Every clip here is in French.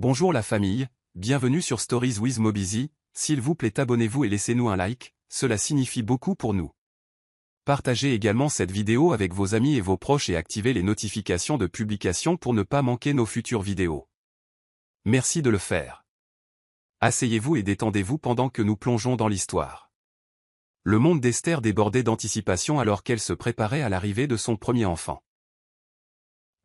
Bonjour la famille, bienvenue sur Stories with Mobizy, s'il vous plaît abonnez-vous et laissez-nous un like, cela signifie beaucoup pour nous. Partagez également cette vidéo avec vos amis et vos proches et activez les notifications de publication pour ne pas manquer nos futures vidéos. Merci de le faire. Asseyez-vous et détendez-vous pendant que nous plongeons dans l'histoire. Le monde d'Esther débordait d'anticipation alors qu'elle se préparait à l'arrivée de son premier enfant.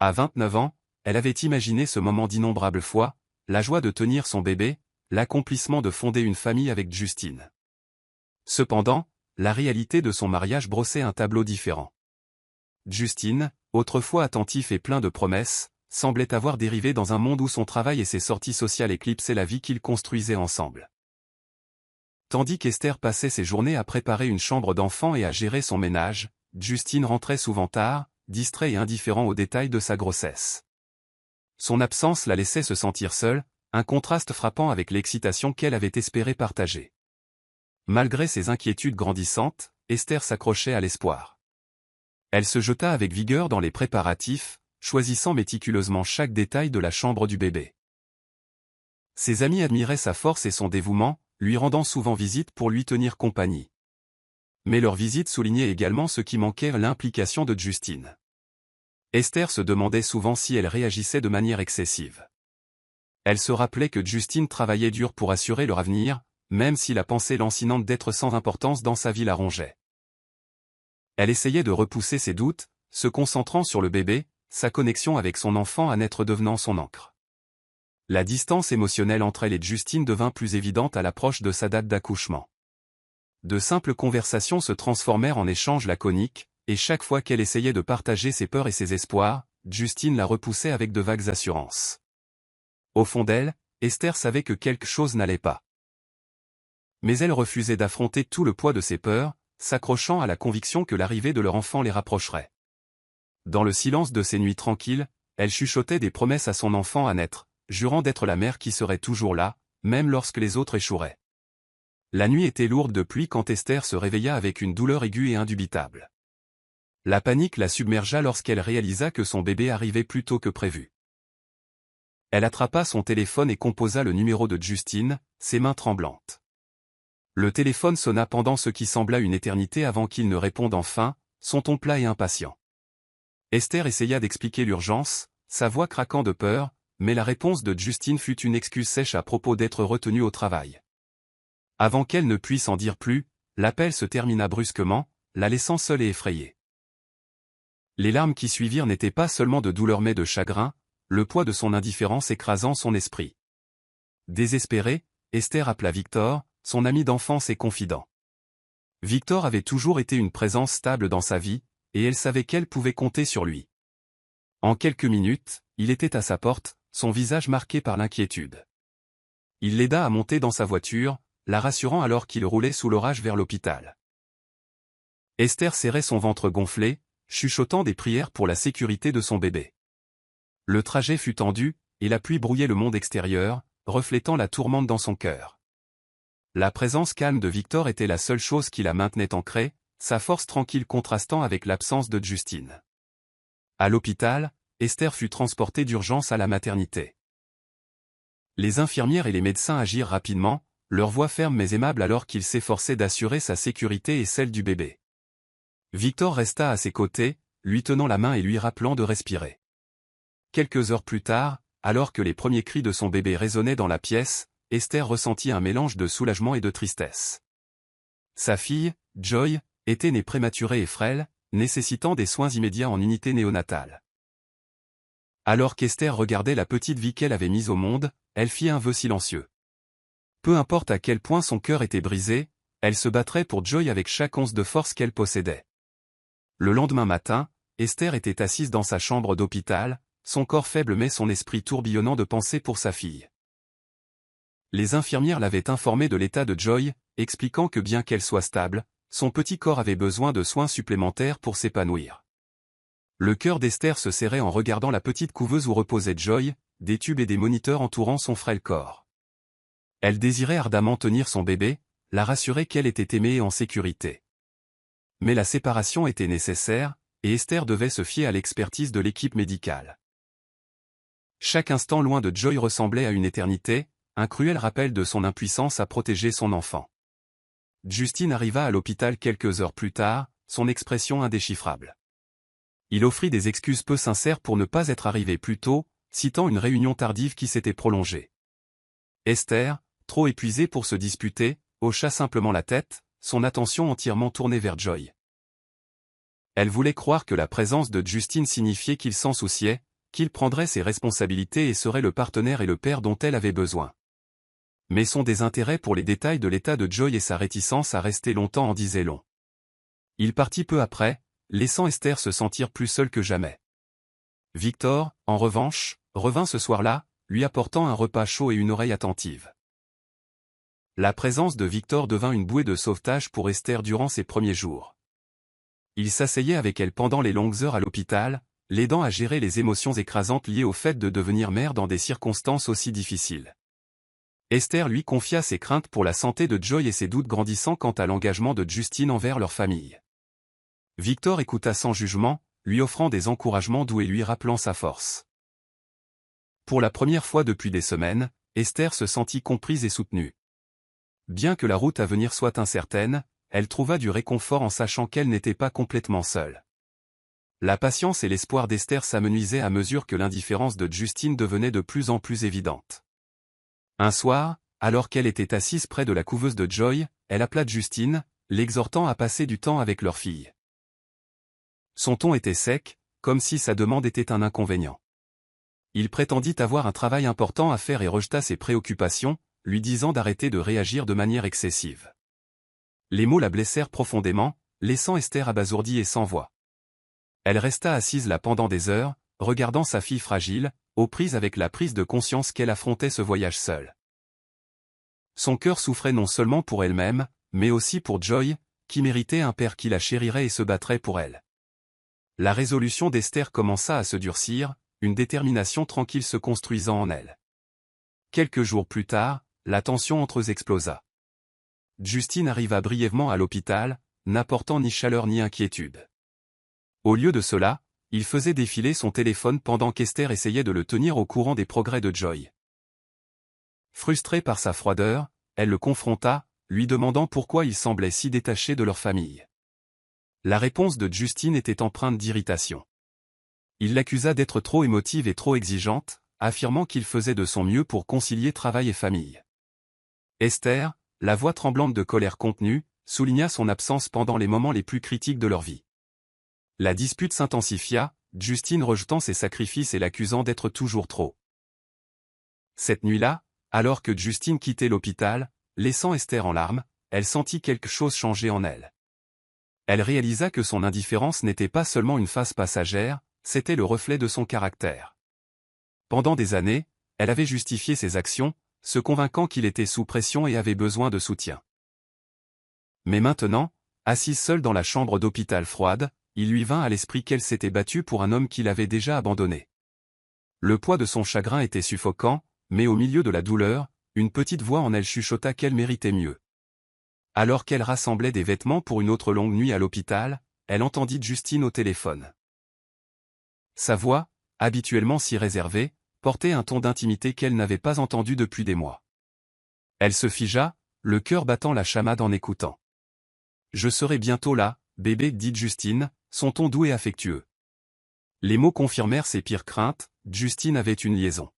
À 29 ans, elle avait imaginé ce moment d'innombrables fois, la joie de tenir son bébé, l'accomplissement de fonder une famille avec Justine. Cependant, la réalité de son mariage brossait un tableau différent. Justine, autrefois attentif et plein de promesses, semblait avoir dérivé dans un monde où son travail et ses sorties sociales éclipsaient la vie qu'ils construisaient ensemble. Tandis qu'Esther passait ses journées à préparer une chambre d'enfant et à gérer son ménage, Justine rentrait souvent tard, distrait et indifférent aux détails de sa grossesse. Son absence la laissait se sentir seule, un contraste frappant avec l'excitation qu'elle avait espéré partager. Malgré ses inquiétudes grandissantes, Esther s'accrochait à l'espoir. Elle se jeta avec vigueur dans les préparatifs, choisissant méticuleusement chaque détail de la chambre du bébé. Ses amis admiraient sa force et son dévouement, lui rendant souvent visite pour lui tenir compagnie. Mais leur visite soulignait également ce qui manquait, l'implication de Justine. Esther se demandait souvent si elle réagissait de manière excessive. Elle se rappelait que Justine travaillait dur pour assurer leur avenir, même si la pensée lancinante d'être sans importance dans sa vie la rongeait. Elle essayait de repousser ses doutes, se concentrant sur le bébé, sa connexion avec son enfant à naître devenant son ancre. La distance émotionnelle entre elle et Justine devint plus évidente à l'approche de sa date d'accouchement. De simples conversations se transformèrent en échanges laconiques, et chaque fois qu'elle essayait de partager ses peurs et ses espoirs, Justine la repoussait avec de vagues assurances. Au fond d'elle, Esther savait que quelque chose n'allait pas. Mais elle refusait d'affronter tout le poids de ses peurs, s'accrochant à la conviction que l'arrivée de leur enfant les rapprocherait. Dans le silence de ces nuits tranquilles, elle chuchotait des promesses à son enfant à naître, jurant d'être la mère qui serait toujours là, même lorsque les autres échoueraient. La nuit était lourde de pluie quand Esther se réveilla avec une douleur aiguë et indubitable. La panique la submergea lorsqu'elle réalisa que son bébé arrivait plus tôt que prévu. Elle attrapa son téléphone et composa le numéro de Justine, ses mains tremblantes. Le téléphone sonna pendant ce qui sembla une éternité avant qu'il ne réponde enfin, son ton plat et impatient. Esther essaya d'expliquer l'urgence, sa voix craquant de peur, mais la réponse de Justine fut une excuse sèche à propos d'être retenue au travail. Avant qu'elle ne puisse en dire plus, l'appel se termina brusquement, la laissant seule et effrayée. Les larmes qui suivirent n'étaient pas seulement de douleur mais de chagrin, le poids de son indifférence écrasant son esprit. Désespérée, Esther appela Victor, son ami d'enfance et confident. Victor avait toujours été une présence stable dans sa vie, et elle savait qu'elle pouvait compter sur lui. En quelques minutes, il était à sa porte, son visage marqué par l'inquiétude. Il l'aida à monter dans sa voiture, la rassurant alors qu'il roulait sous l'orage vers l'hôpital. Esther serrait son ventre gonflé, chuchotant des prières pour la sécurité de son bébé. Le trajet fut tendu, et la pluie brouillait le monde extérieur, reflétant la tourmente dans son cœur. La présence calme de Victor était la seule chose qui la maintenait ancrée, sa force tranquille contrastant avec l'absence de Justine. À l'hôpital, Esther fut transportée d'urgence à la maternité. Les infirmières et les médecins agirent rapidement, leur voix ferme mais aimable alors qu'ils s'efforçaient d'assurer sa sécurité et celle du bébé. Victor resta à ses côtés, lui tenant la main et lui rappelant de respirer. Quelques heures plus tard, alors que les premiers cris de son bébé résonnaient dans la pièce, Esther ressentit un mélange de soulagement et de tristesse. Sa fille, Joy, était née prématurée et frêle, nécessitant des soins immédiats en unité néonatale. Alors qu'Esther regardait la petite vie qu'elle avait mise au monde, elle fit un vœu silencieux. Peu importe à quel point son cœur était brisé, elle se battrait pour Joy avec chaque once de force qu'elle possédait. Le lendemain matin, Esther était assise dans sa chambre d'hôpital, son corps faible mais son esprit tourbillonnant de pensées pour sa fille. Les infirmières l'avaient informée de l'état de Joy, expliquant que bien qu'elle soit stable, son petit corps avait besoin de soins supplémentaires pour s'épanouir. Le cœur d'Esther se serrait en regardant la petite couveuse où reposait Joy, des tubes et des moniteurs entourant son frêle corps. Elle désirait ardemment tenir son bébé, la rassurer qu'elle était aimée et en sécurité. Mais la séparation était nécessaire, et Esther devait se fier à l'expertise de l'équipe médicale. Chaque instant loin de Joy ressemblait à une éternité, un cruel rappel de son impuissance à protéger son enfant. Justine arriva à l'hôpital quelques heures plus tard, son expression indéchiffrable. Il offrit des excuses peu sincères pour ne pas être arrivé plus tôt, citant une réunion tardive qui s'était prolongée. Esther, trop épuisée pour se disputer, hocha simplement la tête, son attention entièrement tournée vers Joy. Elle voulait croire que la présence de Justine signifiait qu'il s'en souciait, qu'il prendrait ses responsabilités et serait le partenaire et le père dont elle avait besoin. Mais son désintérêt pour les détails de l'état de Joy et sa réticence à rester longtemps en disaient long. Il partit peu après, laissant Esther se sentir plus seule que jamais. Victor, en revanche, revint ce soir-là, lui apportant un repas chaud et une oreille attentive. La présence de Victor devint une bouée de sauvetage pour Esther durant ses premiers jours. Il s'asseyait avec elle pendant les longues heures à l'hôpital, l'aidant à gérer les émotions écrasantes liées au fait de devenir mère dans des circonstances aussi difficiles. Esther lui confia ses craintes pour la santé de Joy et ses doutes grandissants quant à l'engagement de Justine envers leur famille. Victor écouta sans jugement, lui offrant des encouragements doux et lui rappelant sa force. Pour la première fois depuis des semaines, Esther se sentit comprise et soutenue. Bien que la route à venir soit incertaine, elle trouva du réconfort en sachant qu'elle n'était pas complètement seule. La patience et l'espoir d'Esther s'amenuisaient à mesure que l'indifférence de Justine devenait de plus en plus évidente. Un soir, alors qu'elle était assise près de la couveuse de Joy, elle appela Justine, l'exhortant à passer du temps avec leur fille. Son ton était sec, comme si sa demande était un inconvénient. Il prétendit avoir un travail important à faire et rejeta ses préoccupations, lui disant d'arrêter de réagir de manière excessive. Les mots la blessèrent profondément, laissant Esther abasourdie et sans voix. Elle resta assise là pendant des heures, regardant sa fille fragile, aux prises avec la prise de conscience qu'elle affrontait ce voyage seule. Son cœur souffrait non seulement pour elle-même, mais aussi pour Joy, qui méritait un père qui la chérirait et se battrait pour elle. La résolution d'Esther commença à se durcir, une détermination tranquille se construisant en elle. Quelques jours plus tard, la tension entre eux explosa. Justine arriva brièvement à l'hôpital, n'apportant ni chaleur ni inquiétude. Au lieu de cela, il faisait défiler son téléphone pendant qu'Esther essayait de le tenir au courant des progrès de Joy. Frustrée par sa froideur, elle le confronta, lui demandant pourquoi il semblait si détaché de leur famille. La réponse de Justine était empreinte d'irritation. Il l'accusa d'être trop émotive et trop exigeante, affirmant qu'il faisait de son mieux pour concilier travail et famille. Esther, la voix tremblante de colère contenue, souligna son absence pendant les moments les plus critiques de leur vie. La dispute s'intensifia, Justine rejetant ses sacrifices et l'accusant d'être toujours trop. Cette nuit-là, alors que Justine quittait l'hôpital, laissant Esther en larmes, elle sentit quelque chose changer en elle. Elle réalisa que son indifférence n'était pas seulement une phase passagère, c'était le reflet de son caractère. Pendant des années, elle avait justifié ses actions, se convainquant qu'il était sous pression et avait besoin de soutien. Mais maintenant, assise seule dans la chambre d'hôpital froide, il lui vint à l'esprit qu'elle s'était battue pour un homme qu'il avait déjà abandonné. Le poids de son chagrin était suffocant, mais au milieu de la douleur, une petite voix en elle chuchota qu'elle méritait mieux. Alors qu'elle rassemblait des vêtements pour une autre longue nuit à l'hôpital, elle entendit Justine au téléphone. Sa voix, habituellement si réservée, portait un ton d'intimité qu'elle n'avait pas entendu depuis des mois. Elle se figea, le cœur battant la chamade en écoutant. « Je serai bientôt là, bébé » dit Justine, son ton doux et affectueux. Les mots confirmèrent ses pires craintes, Justine avait une liaison.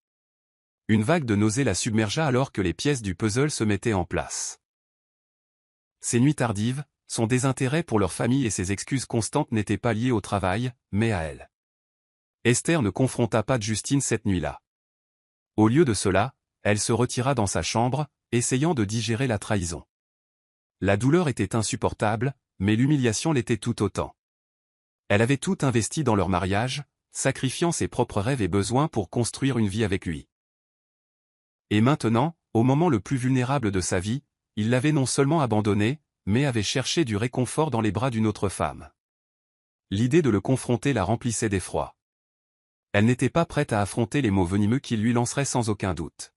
Une vague de nausée la submergea alors que les pièces du puzzle se mettaient en place. Ces nuits tardives, son désintérêt pour leur famille et ses excuses constantes n'étaient pas liées au travail, mais à elle. Esther ne confronta pas Justine cette nuit-là. Au lieu de cela, elle se retira dans sa chambre, essayant de digérer la trahison. La douleur était insupportable, mais l'humiliation l'était tout autant. Elle avait tout investi dans leur mariage, sacrifiant ses propres rêves et besoins pour construire une vie avec lui. Et maintenant, au moment le plus vulnérable de sa vie, il l'avait non seulement abandonnée, mais avait cherché du réconfort dans les bras d'une autre femme. L'idée de le confronter la remplissait d'effroi. Elle n'était pas prête à affronter les mots venimeux qu'il lui lancerait sans aucun doute.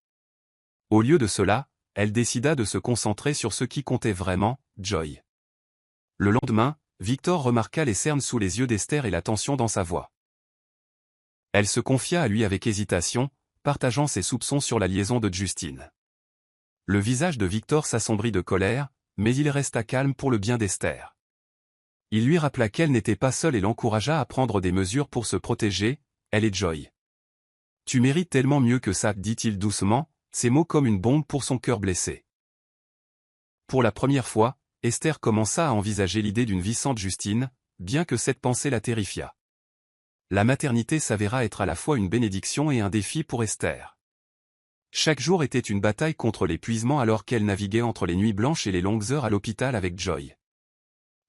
Au lieu de cela, elle décida de se concentrer sur ce qui comptait vraiment, Joy. Le lendemain, Victor remarqua les cernes sous les yeux d'Esther et la tension dans sa voix. Elle se confia à lui avec hésitation, partageant ses soupçons sur la liaison de Justine. Le visage de Victor s'assombrit de colère, mais il resta calme pour le bien d'Esther. Il lui rappela qu'elle n'était pas seule et l'encouragea à prendre des mesures pour se protéger, elle et Joy. « Tu mérites tellement mieux que ça, dit-il doucement, ces mots comme une bombe pour son cœur blessé. Pour la première fois, Esther commença à envisager l'idée d'une vie sans Justine, bien que cette pensée la terrifiât. La maternité s'avéra être à la fois une bénédiction et un défi pour Esther. Chaque jour était une bataille contre l'épuisement alors qu'elle naviguait entre les nuits blanches et les longues heures à l'hôpital avec Joy.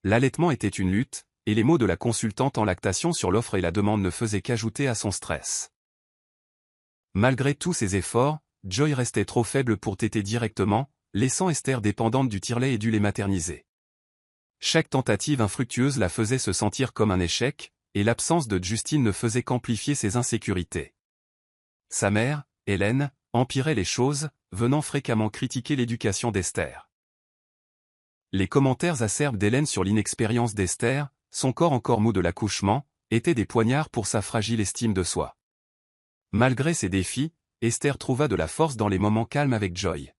L'allaitement était une lutte, et les mots de la consultante en lactation sur l'offre et la demande ne faisaient qu'ajouter à son stress. Malgré tous ses efforts, Joy restait trop faible pour téter directement, laissant Esther dépendante du tire-lait et du lait maternisé. Chaque tentative infructueuse la faisait se sentir comme un échec, et l'absence de Justine ne faisait qu'amplifier ses insécurités. Sa mère, Hélène, empirait les choses, venant fréquemment critiquer l'éducation d'Esther. Les commentaires acerbes d'Hélène sur l'inexpérience d'Esther, son corps encore mou de l'accouchement, étaient des poignards pour sa fragile estime de soi. Malgré ces défis, Esther trouva de la force dans les moments calmes avec Joy.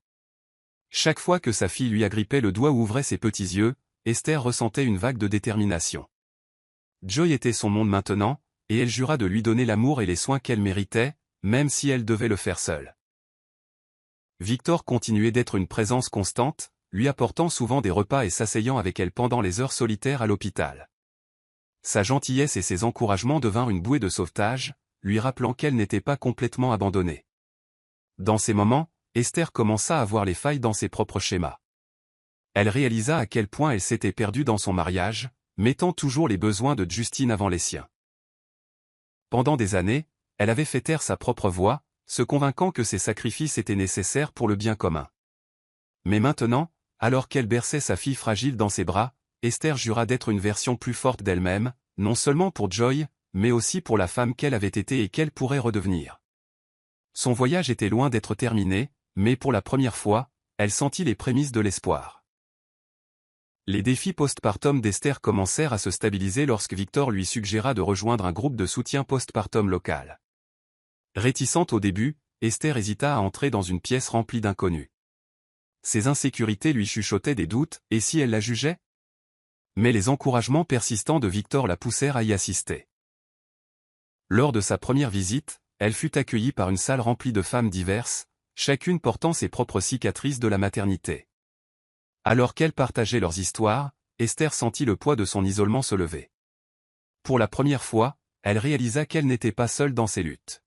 Chaque fois que sa fille lui agrippait le doigt ou ouvrait ses petits yeux, Esther ressentait une vague de détermination. Joy était son monde maintenant, et elle jura de lui donner l'amour et les soins qu'elle méritait, même si elle devait le faire seule. Victor continuait d'être une présence constante, lui apportant souvent des repas et s'asseyant avec elle pendant les heures solitaires à l'hôpital. Sa gentillesse et ses encouragements devinrent une bouée de sauvetage, lui rappelant qu'elle n'était pas complètement abandonnée. Dans ces moments, Esther commença à voir les failles dans ses propres schémas. Elle réalisa à quel point elle s'était perdue dans son mariage, mettant toujours les besoins de Justine avant les siens. Pendant des années, elle avait fait taire sa propre voix, se convainquant que ses sacrifices étaient nécessaires pour le bien commun. Mais maintenant, alors qu'elle berçait sa fille fragile dans ses bras, Esther jura d'être une version plus forte d'elle-même, non seulement pour Joy, mais aussi pour la femme qu'elle avait été et qu'elle pourrait redevenir. Son voyage était loin d'être terminé, mais pour la première fois, elle sentit les prémices de l'espoir. Les défis postpartum d'Esther commencèrent à se stabiliser lorsque Victor lui suggéra de rejoindre un groupe de soutien postpartum local. Réticente au début, Esther hésita à entrer dans une pièce remplie d'inconnus. Ses insécurités lui chuchotaient des doutes, et si elle la jugeait? Mais les encouragements persistants de Victor la poussèrent à y assister. Lors de sa première visite, elle fut accueillie par une salle remplie de femmes diverses, chacune portant ses propres cicatrices de la maternité. Alors qu'elles partageaient leurs histoires, Esther sentit le poids de son isolement se lever. Pour la première fois, elle réalisa qu'elle n'était pas seule dans ses luttes.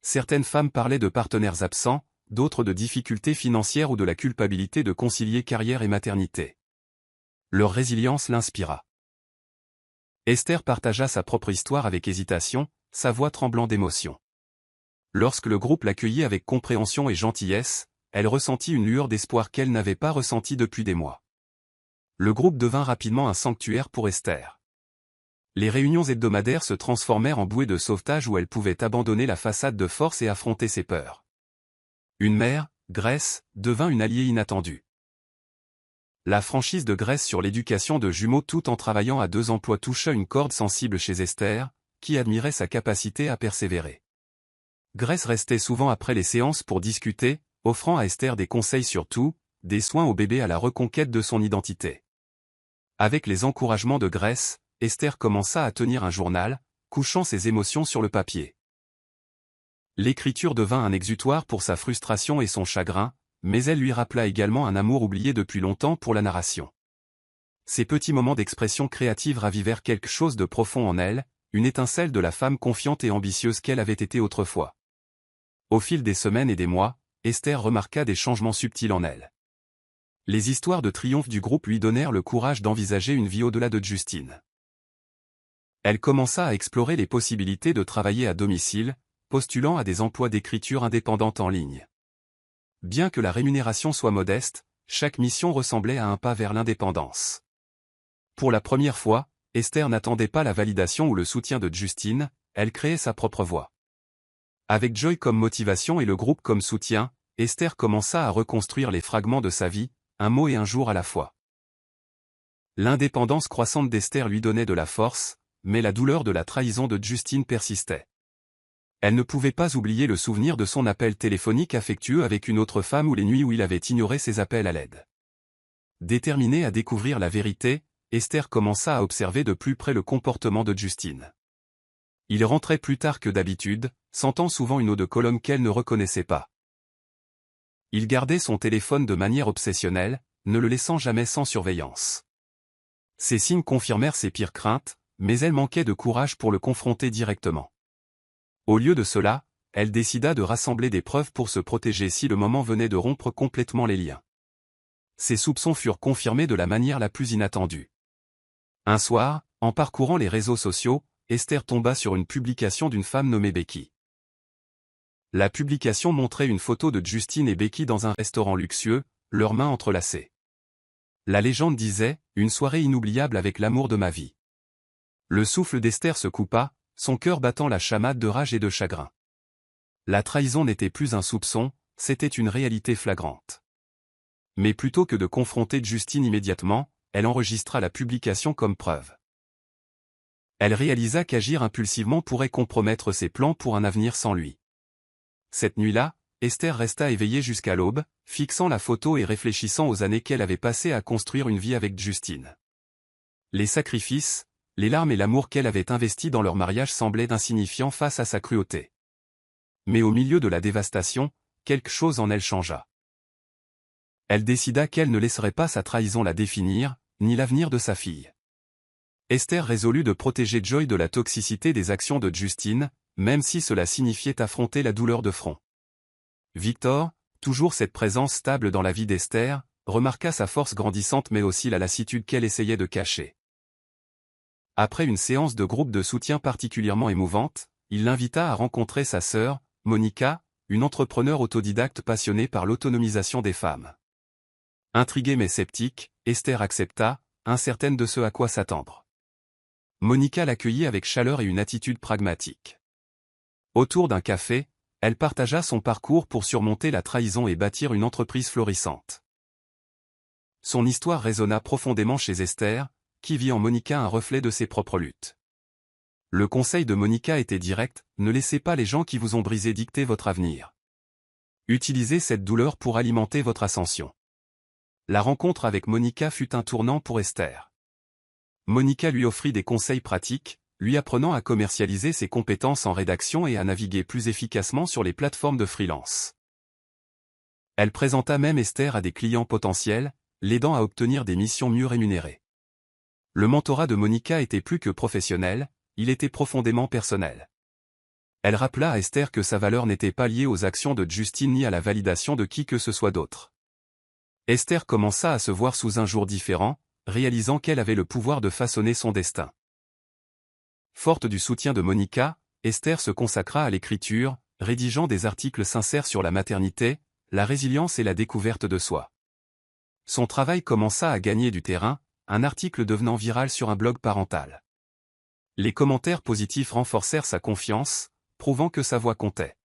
Certaines femmes parlaient de partenaires absents, d'autres de difficultés financières ou de la culpabilité de concilier carrière et maternité. Leur résilience l'inspira. Esther partagea sa propre histoire avec hésitation, sa voix tremblant d'émotion. Lorsque le groupe l'accueillit avec compréhension et gentillesse, elle ressentit une lueur d'espoir qu'elle n'avait pas ressentie depuis des mois. Le groupe devint rapidement un sanctuaire pour Esther. Les réunions hebdomadaires se transformèrent en bouées de sauvetage où elle pouvait abandonner la façade de force et affronter ses peurs. Une mère, Grace, devint une alliée inattendue. La franchise de Grace sur l'éducation de jumeaux tout en travaillant à 2 emplois toucha une corde sensible chez Esther, qui admirait sa capacité à persévérer. Grace restait souvent après les séances pour discuter, offrant à Esther des conseils sur tout, des soins au bébé à la reconquête de son identité. Avec les encouragements de Grace, Esther commença à tenir un journal, couchant ses émotions sur le papier. L'écriture devint un exutoire pour sa frustration et son chagrin, mais elle lui rappela également un amour oublié depuis longtemps pour la narration. Ces petits moments d'expression créative ravivèrent quelque chose de profond en elle, une étincelle de la femme confiante et ambitieuse qu'elle avait été autrefois. Au fil des semaines et des mois, Esther remarqua des changements subtils en elle. Les histoires de triomphe du groupe lui donnèrent le courage d'envisager une vie au-delà de Justine. Elle commença à explorer les possibilités de travailler à domicile, postulant à des emplois d'écriture indépendante en ligne. Bien que la rémunération soit modeste, chaque mission ressemblait à un pas vers l'indépendance. Pour la première fois, Esther n'attendait pas la validation ou le soutien de Justine, elle créait sa propre voie. Avec Joy comme motivation et le groupe comme soutien, Esther commença à reconstruire les fragments de sa vie, un mot et un jour à la fois. L'indépendance croissante d'Esther lui donnait de la force, mais la douleur de la trahison de Justine persistait. Elle ne pouvait pas oublier le souvenir de son appel téléphonique affectueux avec une autre femme ou les nuits où il avait ignoré ses appels à l'aide. Déterminée à découvrir la vérité, Esther commença à observer de plus près le comportement de Justine. Il rentrait plus tard que d'habitude, sentant souvent une eau de cologne qu'elle ne reconnaissait pas. Il gardait son téléphone de manière obsessionnelle, ne le laissant jamais sans surveillance. Ces signes confirmèrent ses pires craintes, mais elle manquait de courage pour le confronter directement. Au lieu de cela, elle décida de rassembler des preuves pour se protéger si le moment venait de rompre complètement les liens. Ses soupçons furent confirmés de la manière la plus inattendue. Un soir, en parcourant les réseaux sociaux, Esther tomba sur une publication d'une femme nommée Becky. La publication montrait une photo de Justine et Becky dans un restaurant luxueux, leurs mains entrelacées. La légende disait « Une soirée inoubliable avec l'amour de ma vie ». Le souffle d'Esther se coupa, son cœur battant la chamade de rage et de chagrin. La trahison n'était plus un soupçon, c'était une réalité flagrante. Mais plutôt que de confronter Justine immédiatement, elle enregistra la publication comme preuve. Elle réalisa qu'agir impulsivement pourrait compromettre ses plans pour un avenir sans lui. Cette nuit-là, Esther resta éveillée jusqu'à l'aube, fixant la photo et réfléchissant aux années qu'elle avait passées à construire une vie avec Justine. Les sacrifices, les larmes et l'amour qu'elle avait investis dans leur mariage semblaient insignifiants face à sa cruauté. Mais au milieu de la dévastation, quelque chose en elle changea. Elle décida qu'elle ne laisserait pas sa trahison la définir, ni l'avenir de sa fille. Esther résolut de protéger Joy de la toxicité des actions de Justine, même si cela signifiait affronter la douleur de front. Victor, toujours cette présence stable dans la vie d'Esther, remarqua sa force grandissante mais aussi la lassitude qu'elle essayait de cacher. Après une séance de groupe de soutien particulièrement émouvante, il l'invita à rencontrer sa sœur, Monica, une entrepreneure autodidacte passionnée par l'autonomisation des femmes. Intriguée mais sceptique, Esther accepta, incertaine de ce à quoi s'attendre. Monica l'accueillit avec chaleur et une attitude pragmatique. Autour d'un café, elle partagea son parcours pour surmonter la trahison et bâtir une entreprise florissante. Son histoire résonna profondément chez Esther, qui vit en Monica un reflet de ses propres luttes. Le conseil de Monica était direct, ne laissez pas les gens qui vous ont brisé dicter votre avenir. Utilisez cette douleur pour alimenter votre ascension. La rencontre avec Monica fut un tournant pour Esther. Monica lui offrit des conseils pratiques, lui apprenant à commercialiser ses compétences en rédaction et à naviguer plus efficacement sur les plateformes de freelance. Elle présenta même Esther à des clients potentiels, l'aidant à obtenir des missions mieux rémunérées. Le mentorat de Monica était plus que professionnel, il était profondément personnel. Elle rappela à Esther que sa valeur n'était pas liée aux actions de Justine ni à la validation de qui que ce soit d'autre. Esther commença à se voir sous un jour différent, réalisant qu'elle avait le pouvoir de façonner son destin. Forte du soutien de Monica, Esther se consacra à l'écriture, rédigeant des articles sincères sur la maternité, la résilience et la découverte de soi. Son travail commença à gagner du terrain, un article devenant viral sur un blog parental. Les commentaires positifs renforcèrent sa confiance, prouvant que sa voix comptait.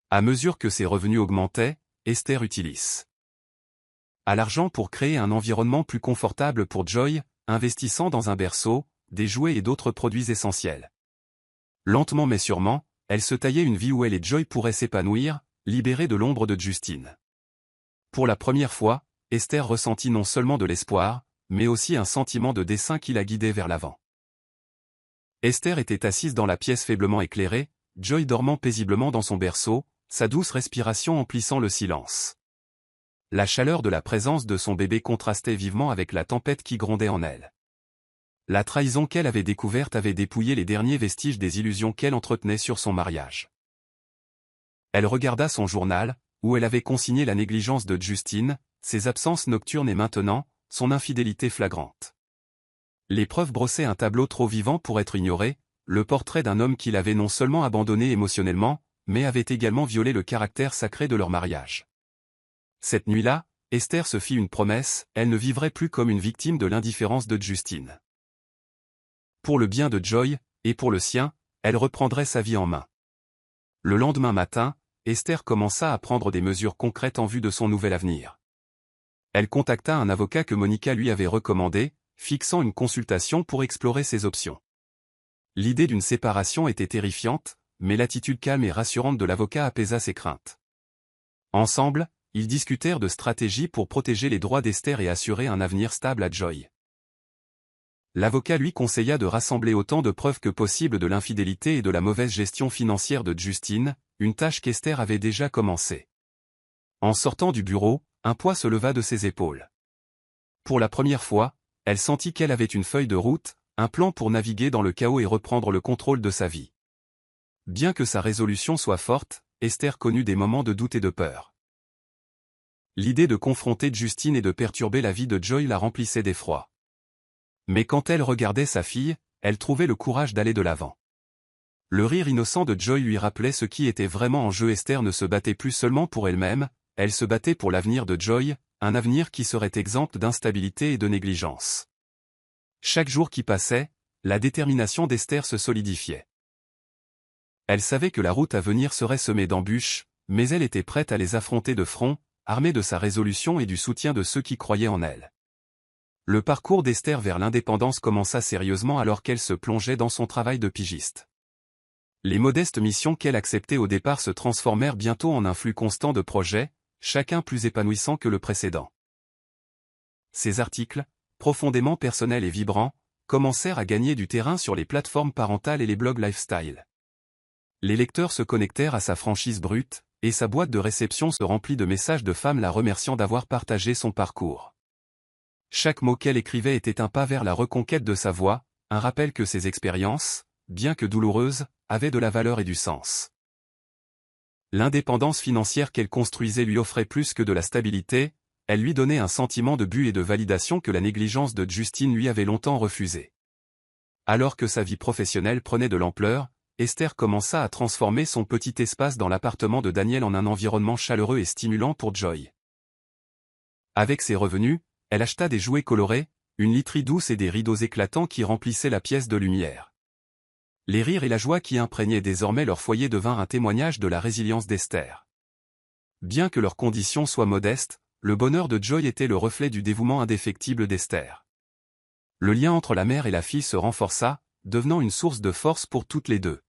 À mesure que ses revenus augmentaient, Esther utilise à l'argent pour créer un environnement plus confortable pour Joy, investissant dans un berceau, des jouets et d'autres produits essentiels. Lentement mais sûrement, elle se taillait une vie où elle et Joy pourraient s'épanouir, libérée de l'ombre de Justine. Pour la première fois, Esther ressentit non seulement de l'espoir, mais aussi un sentiment de dessein qui la guidait vers l'avant. Esther était assise dans la pièce faiblement éclairée, Joy dormant paisiblement dans son berceau, sa douce respiration emplissant le silence. La chaleur de la présence de son bébé contrastait vivement avec la tempête qui grondait en elle. La trahison qu'elle avait découverte avait dépouillé les derniers vestiges des illusions qu'elle entretenait sur son mariage. Elle regarda son journal, où elle avait consigné la négligence de Justine, ses absences nocturnes et maintenant, son infidélité flagrante. Les preuves brossaient un tableau trop vivant pour être ignoré, le portrait d'un homme qui l'avait non seulement abandonné émotionnellement, mais avait également violé le caractère sacré de leur mariage. Cette nuit-là, Esther se fit une promesse, elle ne vivrait plus comme une victime de l'indifférence de Justine. Pour le bien de Joy, et pour le sien, elle reprendrait sa vie en main. Le lendemain matin, Esther commença à prendre des mesures concrètes en vue de son nouvel avenir. Elle contacta un avocat que Monica lui avait recommandé, fixant une consultation pour explorer ses options. L'idée d'une séparation était terrifiante, mais l'attitude calme et rassurante de l'avocat apaisa ses craintes. Ensemble, ils discutèrent de stratégies pour protéger les droits d'Esther et assurer un avenir stable à Joy. L'avocat lui conseilla de rassembler autant de preuves que possible de l'infidélité et de la mauvaise gestion financière de Justine, une tâche qu'Esther avait déjà commencé. En sortant du bureau, un poids se leva de ses épaules. Pour la première fois, elle sentit qu'elle avait une feuille de route, un plan pour naviguer dans le chaos et reprendre le contrôle de sa vie. Bien que sa résolution soit forte, Esther connut des moments de doute et de peur. L'idée de confronter Justine et de perturber la vie de Joy la remplissait d'effroi. Mais quand elle regardait sa fille, elle trouvait le courage d'aller de l'avant. Le rire innocent de Joy lui rappelait ce qui était vraiment en jeu. Esther ne se battait plus seulement pour elle-même, elle se battait pour l'avenir de Joy, un avenir qui serait exempt d'instabilité et de négligence. Chaque jour qui passait, la détermination d'Esther se solidifiait. Elle savait que la route à venir serait semée d'embûches, mais elle était prête à les affronter de front, armée de sa résolution et du soutien de ceux qui croyaient en elle. Le parcours d'Esther vers l'indépendance commença sérieusement alors qu'elle se plongeait dans son travail de pigiste. Les modestes missions qu'elle acceptait au départ se transformèrent bientôt en un flux constant de projets, chacun plus épanouissant que le précédent. Ces articles, profondément personnels et vibrants, commencèrent à gagner du terrain sur les plateformes parentales et les blogs lifestyle. Les lecteurs se connectèrent à sa franchise brute, et sa boîte de réception se remplit de messages de femmes la remerciant d'avoir partagé son parcours. Chaque mot qu'elle écrivait était un pas vers la reconquête de sa voix, un rappel que ses expériences, bien que douloureuses, avaient de la valeur et du sens. L'indépendance financière qu'elle construisait lui offrait plus que de la stabilité, elle lui donnait un sentiment de but et de validation que la négligence de Justine lui avait longtemps refusé. Alors que sa vie professionnelle prenait de l'ampleur, Esther commença à transformer son petit espace dans l'appartement de Daniel en un environnement chaleureux et stimulant pour Joy. Avec ses revenus, elle acheta des jouets colorés, une literie douce et des rideaux éclatants qui remplissaient la pièce de lumière. Les rires et la joie qui imprégnaient désormais leur foyer devinrent un témoignage de la résilience d'Esther. Bien que leurs conditions soient modestes, le bonheur de Joy était le reflet du dévouement indéfectible d'Esther. Le lien entre la mère et la fille se renforça, devenant une source de force pour toutes les deux.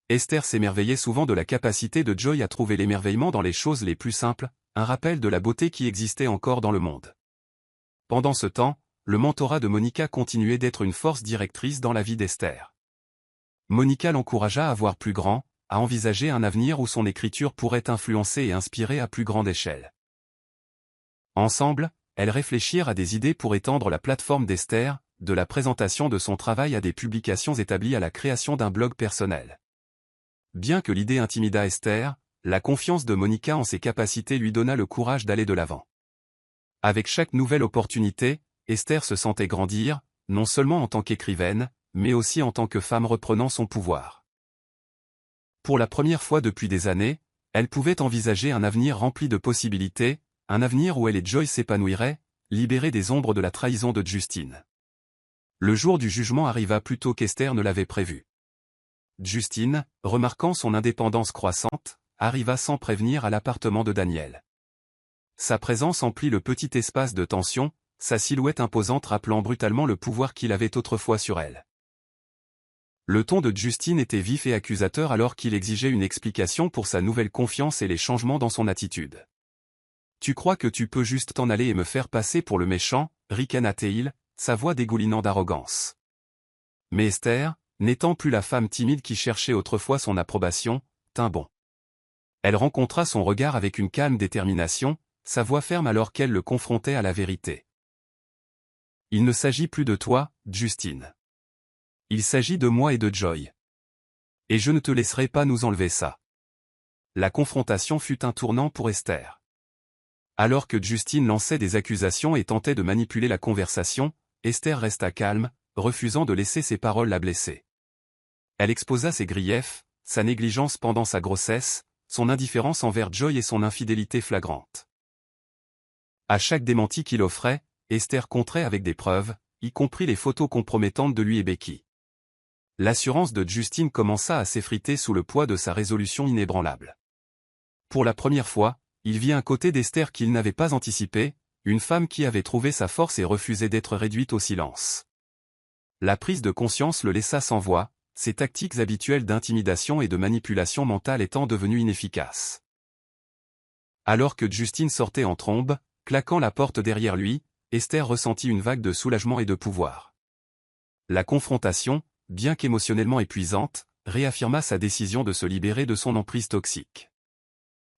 Esther s'émerveillait souvent de la capacité de Joy à trouver l'émerveillement dans les choses les plus simples, un rappel de la beauté qui existait encore dans le monde. Pendant ce temps, le mentorat de Monica continuait d'être une force directrice dans la vie d'Esther. Monica l'encouragea à voir plus grand, à envisager un avenir où son écriture pourrait influencer et inspirer à plus grande échelle. Ensemble, elles réfléchirent à des idées pour étendre la plateforme d'Esther, de la présentation de son travail à des publications établies à la création d'un blog personnel. Bien que l'idée intimida Esther, la confiance de Monica en ses capacités lui donna le courage d'aller de l'avant. Avec chaque nouvelle opportunité, Esther se sentait grandir, non seulement en tant qu'écrivaine, mais aussi en tant que femme reprenant son pouvoir. Pour la première fois depuis des années, elle pouvait envisager un avenir rempli de possibilités, un avenir où elle et Joy s'épanouiraient, libérées des ombres de la trahison de Justine. Le jour du jugement arriva plus tôt qu'Esther ne l'avait prévu. Justine, remarquant son indépendance croissante, arriva sans prévenir à l'appartement de Daniel. Sa présence emplit le petit espace de tension, sa silhouette imposante rappelant brutalement le pouvoir qu'il avait autrefois sur elle. Le ton de Justine était vif et accusateur alors qu'il exigeait une explication pour sa nouvelle confiance et les changements dans son attitude. « Tu crois que tu peux juste t'en aller et me faire passer pour le méchant » ricana-t-il, sa voix dégoulinant d'arrogance. Mais Esther, n'étant plus la femme timide qui cherchait autrefois son approbation, tint bon. Elle rencontra son regard avec une calme détermination, sa voix ferme alors qu'elle le confrontait à la vérité. « Il ne s'agit plus de toi, Justine. Il s'agit de moi et de Joy. Et je ne te laisserai pas nous enlever ça. » La confrontation fut un tournant pour Esther. Alors que Justine lançait des accusations et tentait de manipuler la conversation, Esther resta calme, refusant de laisser ses paroles la blesser. Elle exposa ses griefs, sa négligence pendant sa grossesse, son indifférence envers Joy et son infidélité flagrante. À chaque démenti qu'il offrait, Esther contrait avec des preuves, y compris les photos compromettantes de lui et Becky. L'assurance de Justine commença à s'effriter sous le poids de sa résolution inébranlable. Pour la première fois, il vit un côté d'Esther qu'il n'avait pas anticipé, une femme qui avait trouvé sa force et refusait d'être réduite au silence. La prise de conscience le laissa sans voix, ses tactiques habituelles d'intimidation et de manipulation mentale étant devenues inefficaces. Alors que Justin sortait en trombe, claquant la porte derrière lui, Esther ressentit une vague de soulagement et de pouvoir. La confrontation, bien qu'émotionnellement épuisante, réaffirma sa décision de se libérer de son emprise toxique.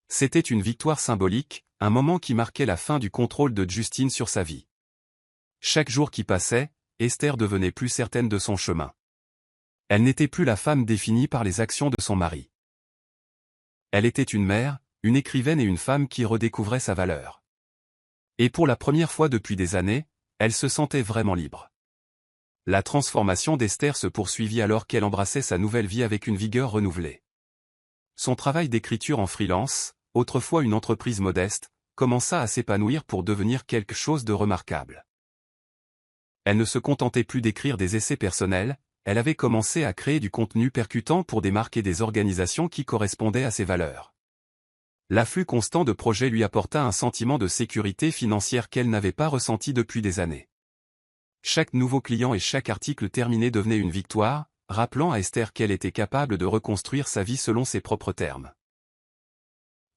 C'était une victoire symbolique, un moment qui marquait la fin du contrôle de Justin sur sa vie. Chaque jour qui passait, Esther devenait plus certaine de son chemin. Elle n'était plus la femme définie par les actions de son mari. Elle était une mère, une écrivaine et une femme qui redécouvrait sa valeur. Et pour la première fois depuis des années, elle se sentait vraiment libre. La transformation d'Esther se poursuivit alors qu'elle embrassait sa nouvelle vie avec une vigueur renouvelée. Son travail d'écriture en freelance, autrefois une entreprise modeste, commença à s'épanouir pour devenir quelque chose de remarquable. Elle ne se contentait plus d'écrire des essais personnels, elle avait commencé à créer du contenu percutant pour des marques et des organisations qui correspondaient à ses valeurs. L'afflux constant de projets lui apporta un sentiment de sécurité financière qu'elle n'avait pas ressenti depuis des années. Chaque nouveau client et chaque article terminé devenait une victoire, rappelant à Esther qu'elle était capable de reconstruire sa vie selon ses propres termes.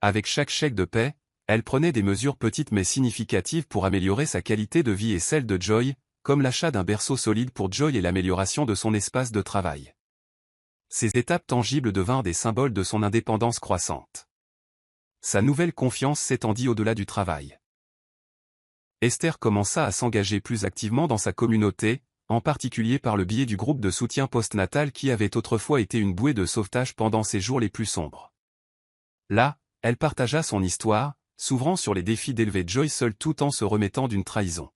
Avec chaque chèque de paie, elle prenait des mesures petites mais significatives pour améliorer sa qualité de vie et celle de Joy, comme l'achat d'un berceau solide pour Joy et l'amélioration de son espace de travail. Ces étapes tangibles devinrent des symboles de son indépendance croissante. Sa nouvelle confiance s'étendit au-delà du travail. Esther commença à s'engager plus activement dans sa communauté, en particulier par le biais du groupe de soutien postnatal qui avait autrefois été une bouée de sauvetage pendant ses jours les plus sombres. Là, elle partagea son histoire, s'ouvrant sur les défis d'élever Joy seule tout en se remettant d'une trahison.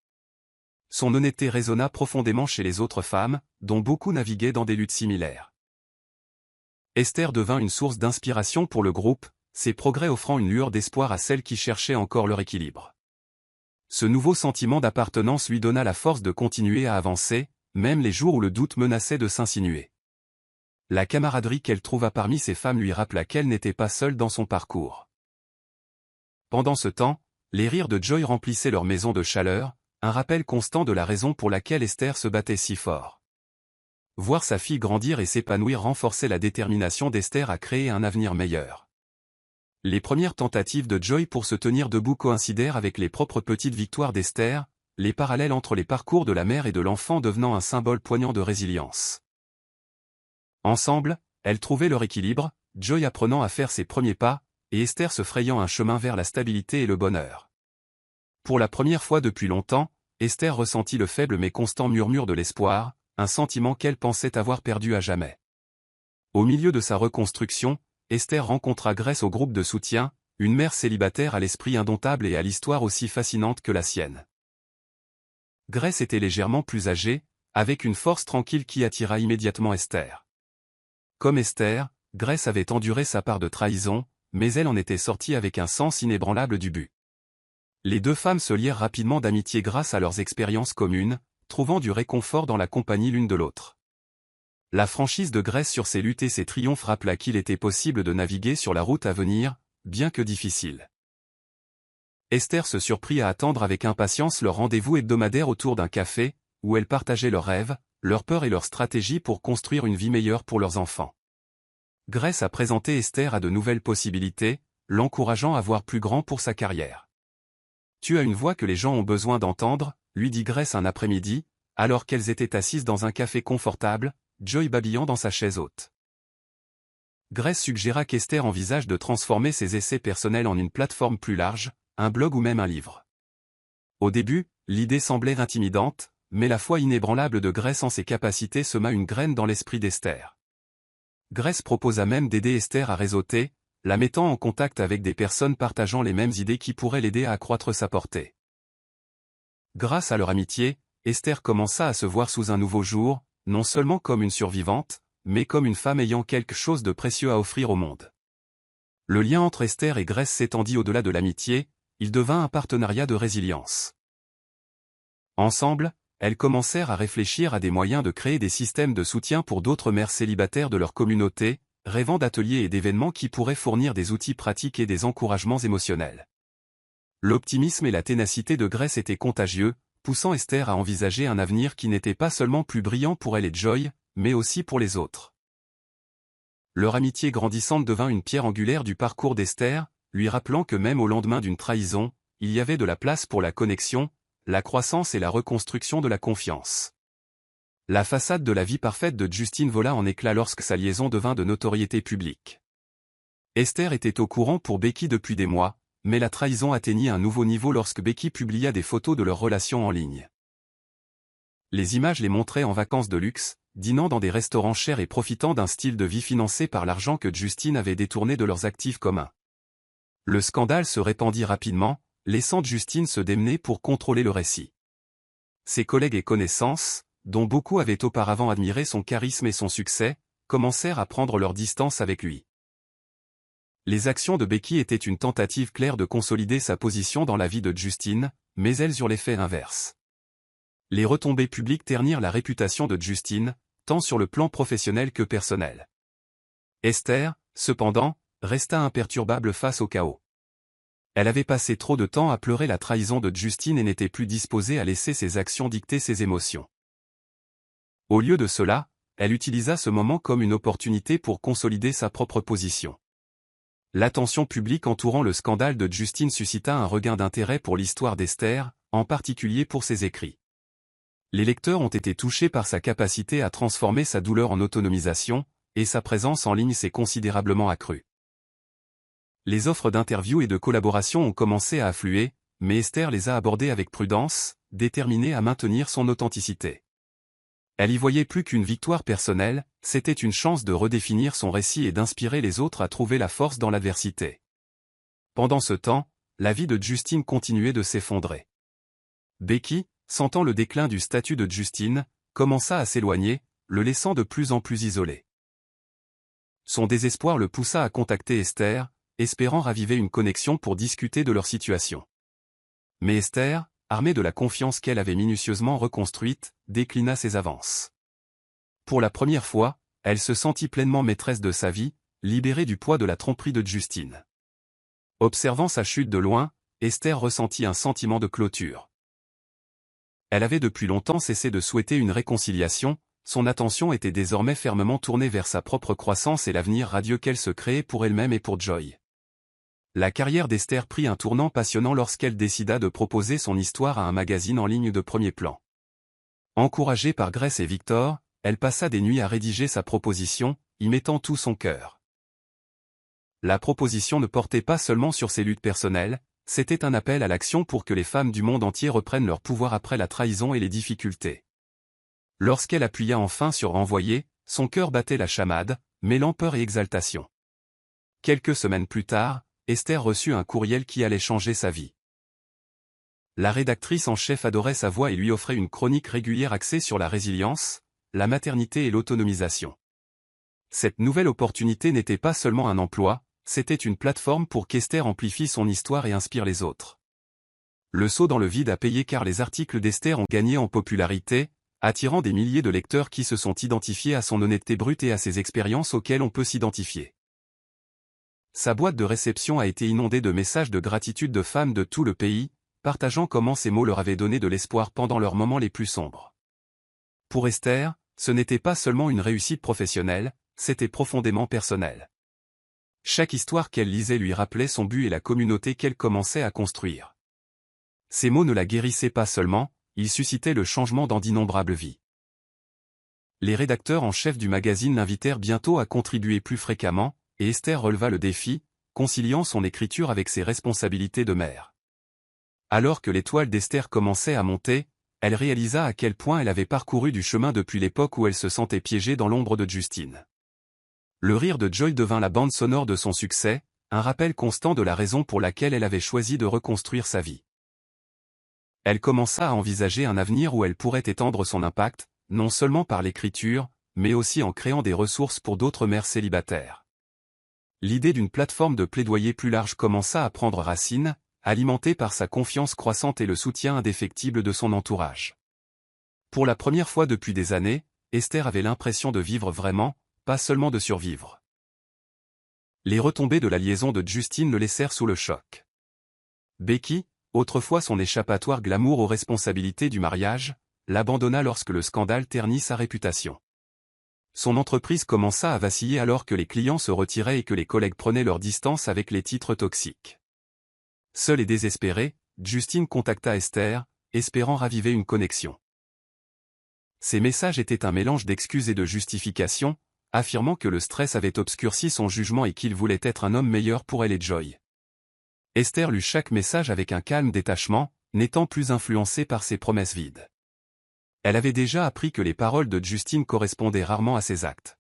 Son honnêteté résonna profondément chez les autres femmes, dont beaucoup naviguaient dans des luttes similaires. Esther devint une source d'inspiration pour le groupe, ses progrès offrant une lueur d'espoir à celles qui cherchaient encore leur équilibre. Ce nouveau sentiment d'appartenance lui donna la force de continuer à avancer, même les jours où le doute menaçait de s'insinuer. La camaraderie qu'elle trouva parmi ces femmes lui rappela qu'elle n'était pas seule dans son parcours. Pendant ce temps, les rires de Joy remplissaient leur maison de chaleur, un rappel constant de la raison pour laquelle Esther se battait si fort. Voir sa fille grandir et s'épanouir renforçait la détermination d'Esther à créer un avenir meilleur. Les premières tentatives de Joy pour se tenir debout coïncidèrent avec les propres petites victoires d'Esther, les parallèles entre les parcours de la mère et de l'enfant devenant un symbole poignant de résilience. Ensemble, elles trouvaient leur équilibre, Joy apprenant à faire ses premiers pas, et Esther se frayant un chemin vers la stabilité et le bonheur. Pour la première fois depuis longtemps, Esther ressentit le faible mais constant murmure de l'espoir, un sentiment qu'elle pensait avoir perdu à jamais. Au milieu de sa reconstruction, Esther rencontra Grace au groupe de soutien, une mère célibataire à l'esprit indomptable et à l'histoire aussi fascinante que la sienne. Grace était légèrement plus âgée, avec une force tranquille qui attira immédiatement Esther. Comme Esther, Grace avait enduré sa part de trahison, mais elle en était sortie avec un sens inébranlable du but. Les deux femmes se lièrent rapidement d'amitié grâce à leurs expériences communes, trouvant du réconfort dans la compagnie l'une de l'autre. La franchise de Grace sur ses luttes et ses triomphes rappela qu'il était possible de naviguer sur la route à venir, bien que difficile. Esther se surprit à attendre avec impatience leur rendez-vous hebdomadaire autour d'un café, où elles partageaient leurs rêves, leurs peurs et leurs stratégies pour construire une vie meilleure pour leurs enfants. Grace a présenté Esther à de nouvelles possibilités, l'encourageant à voir plus grand pour sa carrière. « Tu as une voix que les gens ont besoin d'entendre », lui dit Grace un après-midi, alors qu'elles étaient assises dans un café confortable, Joy babillant dans sa chaise haute. Grace suggéra qu'Esther envisage de transformer ses essais personnels en une plateforme plus large, un blog ou même un livre. Au début, l'idée semblait intimidante, mais la foi inébranlable de Grace en ses capacités sema une graine dans l'esprit d'Esther. Grace proposa même d'aider Esther à réseauter, la mettant en contact avec des personnes partageant les mêmes idées qui pourraient l'aider à accroître sa portée. Grâce à leur amitié, Esther commença à se voir sous un nouveau jour, non seulement comme une survivante, mais comme une femme ayant quelque chose de précieux à offrir au monde. Le lien entre Esther et Grace s'étendit au-delà de l'amitié, il devint un partenariat de résilience. Ensemble, elles commencèrent à réfléchir à des moyens de créer des systèmes de soutien pour d'autres mères célibataires de leur communauté, rêvant d'ateliers et d'événements qui pourraient fournir des outils pratiques et des encouragements émotionnels. L'optimisme et la ténacité de Grace étaient contagieux, poussant Esther à envisager un avenir qui n'était pas seulement plus brillant pour elle et Joy, mais aussi pour les autres. Leur amitié grandissante devint une pierre angulaire du parcours d'Esther, lui rappelant que même au lendemain d'une trahison, il y avait de la place pour la connexion, la croissance et la reconstruction de la confiance. La façade de la vie parfaite de Justine vola en éclats lorsque sa liaison devint de notoriété publique. Esther était au courant pour Becky depuis des mois, mais la trahison atteignit un nouveau niveau lorsque Becky publia des photos de leur relation en ligne. Les images les montraient en vacances de luxe, dînant dans des restaurants chers et profitant d'un style de vie financé par l'argent que Justine avait détourné de leurs actifs communs. Le scandale se répandit rapidement, laissant Justine se démener pour contrôler le récit. Ses collègues et connaissances, dont beaucoup avaient auparavant admiré son charisme et son succès, commencèrent à prendre leur distance avec lui. Les actions de Becky étaient une tentative claire de consolider sa position dans la vie de Justine, mais elles eurent l'effet inverse. Les retombées publiques ternirent la réputation de Justine, tant sur le plan professionnel que personnel. Esther, cependant, resta imperturbable face au chaos. Elle avait passé trop de temps à pleurer la trahison de Justine et n'était plus disposée à laisser ses actions dicter ses émotions. Au lieu de cela, elle utilisa ce moment comme une opportunité pour consolider sa propre position. L'attention publique entourant le scandale de Justine suscita un regain d'intérêt pour l'histoire d'Esther, en particulier pour ses écrits. Les lecteurs ont été touchés par sa capacité à transformer sa douleur en autonomisation, et sa présence en ligne s'est considérablement accrue. Les offres d'interviews et de collaboration ont commencé à affluer, mais Esther les a abordées avec prudence, déterminée à maintenir son authenticité. Elle y voyait plus qu'une victoire personnelle, c'était une chance de redéfinir son récit et d'inspirer les autres à trouver la force dans l'adversité. Pendant ce temps, la vie de Justine continuait de s'effondrer. Becky, sentant le déclin du statut de Justine, commença à s'éloigner, le laissant de plus en plus isolé. Son désespoir le poussa à contacter Esther, espérant raviver une connexion pour discuter de leur situation. Mais Esther, armée de la confiance qu'elle avait minutieusement reconstruite, déclina ses avances. Pour la première fois, elle se sentit pleinement maîtresse de sa vie, libérée du poids de la tromperie de Justine. Observant sa chute de loin, Esther ressentit un sentiment de clôture. Elle avait depuis longtemps cessé de souhaiter une réconciliation, son attention était désormais fermement tournée vers sa propre croissance et l'avenir radieux qu'elle se créait pour elle-même et pour Joy. La carrière d'Esther prit un tournant passionnant lorsqu'elle décida de proposer son histoire à un magazine en ligne de premier plan. Encouragée par Grace et Victor, elle passa des nuits à rédiger sa proposition, y mettant tout son cœur. La proposition ne portait pas seulement sur ses luttes personnelles, c'était un appel à l'action pour que les femmes du monde entier reprennent leur pouvoir après la trahison et les difficultés. Lorsqu'elle appuya enfin sur envoyer, son cœur battait la chamade, mêlant peur et exaltation. Quelques semaines plus tard, Esther reçut un courriel qui allait changer sa vie. La rédactrice en chef adorait sa voix et lui offrait une chronique régulière axée sur la résilience, la maternité et l'autonomisation. Cette nouvelle opportunité n'était pas seulement un emploi, c'était une plateforme pour qu'Esther amplifie son histoire et inspire les autres. Le saut dans le vide a payé car les articles d'Esther ont gagné en popularité, attirant des milliers de lecteurs qui se sont identifiés à son honnêteté brute et à ses expériences auxquelles on peut s'identifier. Sa boîte de réception a été inondée de messages de gratitude de femmes de tout le pays, partageant comment ces mots leur avaient donné de l'espoir pendant leurs moments les plus sombres. Pour Esther, ce n'était pas seulement une réussite professionnelle, c'était profondément personnel. Chaque histoire qu'elle lisait lui rappelait son but et la communauté qu'elle commençait à construire. Ces mots ne la guérissaient pas seulement, ils suscitaient le changement dans d'innombrables vies. Les rédacteurs en chef du magazine l'invitèrent bientôt à contribuer plus fréquemment, et Esther releva le défi, conciliant son écriture avec ses responsabilités de mère. Alors que l'étoile d'Esther commençait à monter, elle réalisa à quel point elle avait parcouru du chemin depuis l'époque où elle se sentait piégée dans l'ombre de Justine. Le rire de Joy devint la bande sonore de son succès, un rappel constant de la raison pour laquelle elle avait choisi de reconstruire sa vie. Elle commença à envisager un avenir où elle pourrait étendre son impact, non seulement par l'écriture, mais aussi en créant des ressources pour d'autres mères célibataires. L'idée d'une plateforme de plaidoyer plus large commença à prendre racine, alimentée par sa confiance croissante et le soutien indéfectible de son entourage. Pour la première fois depuis des années, Esther avait l'impression de vivre vraiment, pas seulement de survivre. Les retombées de la liaison de Justine le laissèrent sous le choc. Becky, autrefois son échappatoire glamour aux responsabilités du mariage, l'abandonna lorsque le scandale ternit sa réputation. Son entreprise commença à vaciller alors que les clients se retiraient et que les collègues prenaient leur distance avec les titres toxiques. Seule et désespérée, Justine contacta Esther, espérant raviver une connexion. Ces messages étaient un mélange d'excuses et de justifications, affirmant que le stress avait obscurci son jugement et qu'il voulait être un homme meilleur pour elle et Joy. Esther lut chaque message avec un calme détachement, n'étant plus influencée par ses promesses vides. Elle avait déjà appris que les paroles de Justine correspondaient rarement à ses actes.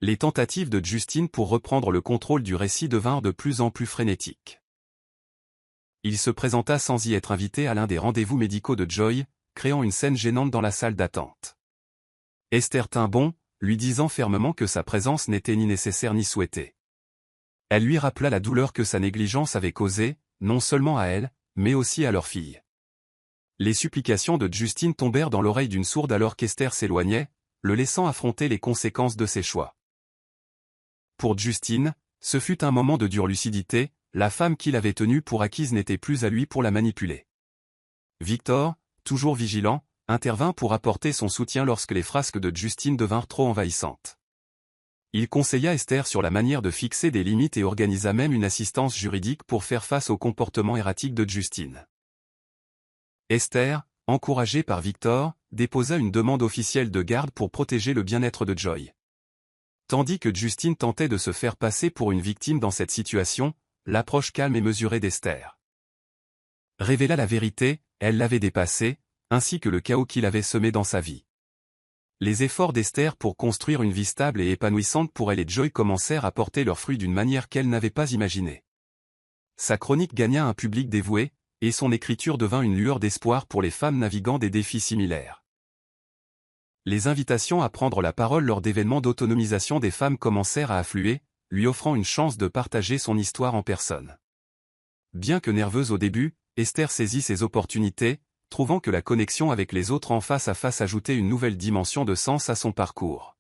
Les tentatives de Justine pour reprendre le contrôle du récit devinrent de plus en plus frénétiques. Il se présenta sans y être invité à l'un des rendez-vous médicaux de Joy, créant une scène gênante dans la salle d'attente. Esther tint bon, lui disant fermement que sa présence n'était ni nécessaire ni souhaitée. Elle lui rappela la douleur que sa négligence avait causée, non seulement à elle, mais aussi à leur fille. Les supplications de Justine tombèrent dans l'oreille d'une sourde alors qu'Esther s'éloignait, le laissant affronter les conséquences de ses choix. Pour Justine, ce fut un moment de dure lucidité, la femme qu'il avait tenue pour acquise n'était plus à lui pour la manipuler. Victor, toujours vigilant, intervint pour apporter son soutien lorsque les frasques de Justine devinrent trop envahissantes. Il conseilla Esther sur la manière de fixer des limites et organisa même une assistance juridique pour faire face au comportement erratique de Justine. Esther, encouragée par Victor, déposa une demande officielle de garde pour protéger le bien-être de Joy. Tandis que Justine tentait de se faire passer pour une victime dans cette situation, l'approche calme et mesurée d'Esther révéla la vérité, elle l'avait dépassé, ainsi que le chaos qu'il avait semé dans sa vie. Les efforts d'Esther pour construire une vie stable et épanouissante pour elle et Joy commencèrent à porter leurs fruits d'une manière qu'elle n'avait pas imaginée. Sa chronique gagna un public dévoué, et son écriture devint une lueur d'espoir pour les femmes naviguant des défis similaires. Les invitations à prendre la parole lors d'événements d'autonomisation des femmes commencèrent à affluer, lui offrant une chance de partager son histoire en personne. Bien que nerveuse au début, Esther saisit ses opportunités, trouvant que la connexion avec les autres en face à face ajoutait une nouvelle dimension de sens à son parcours.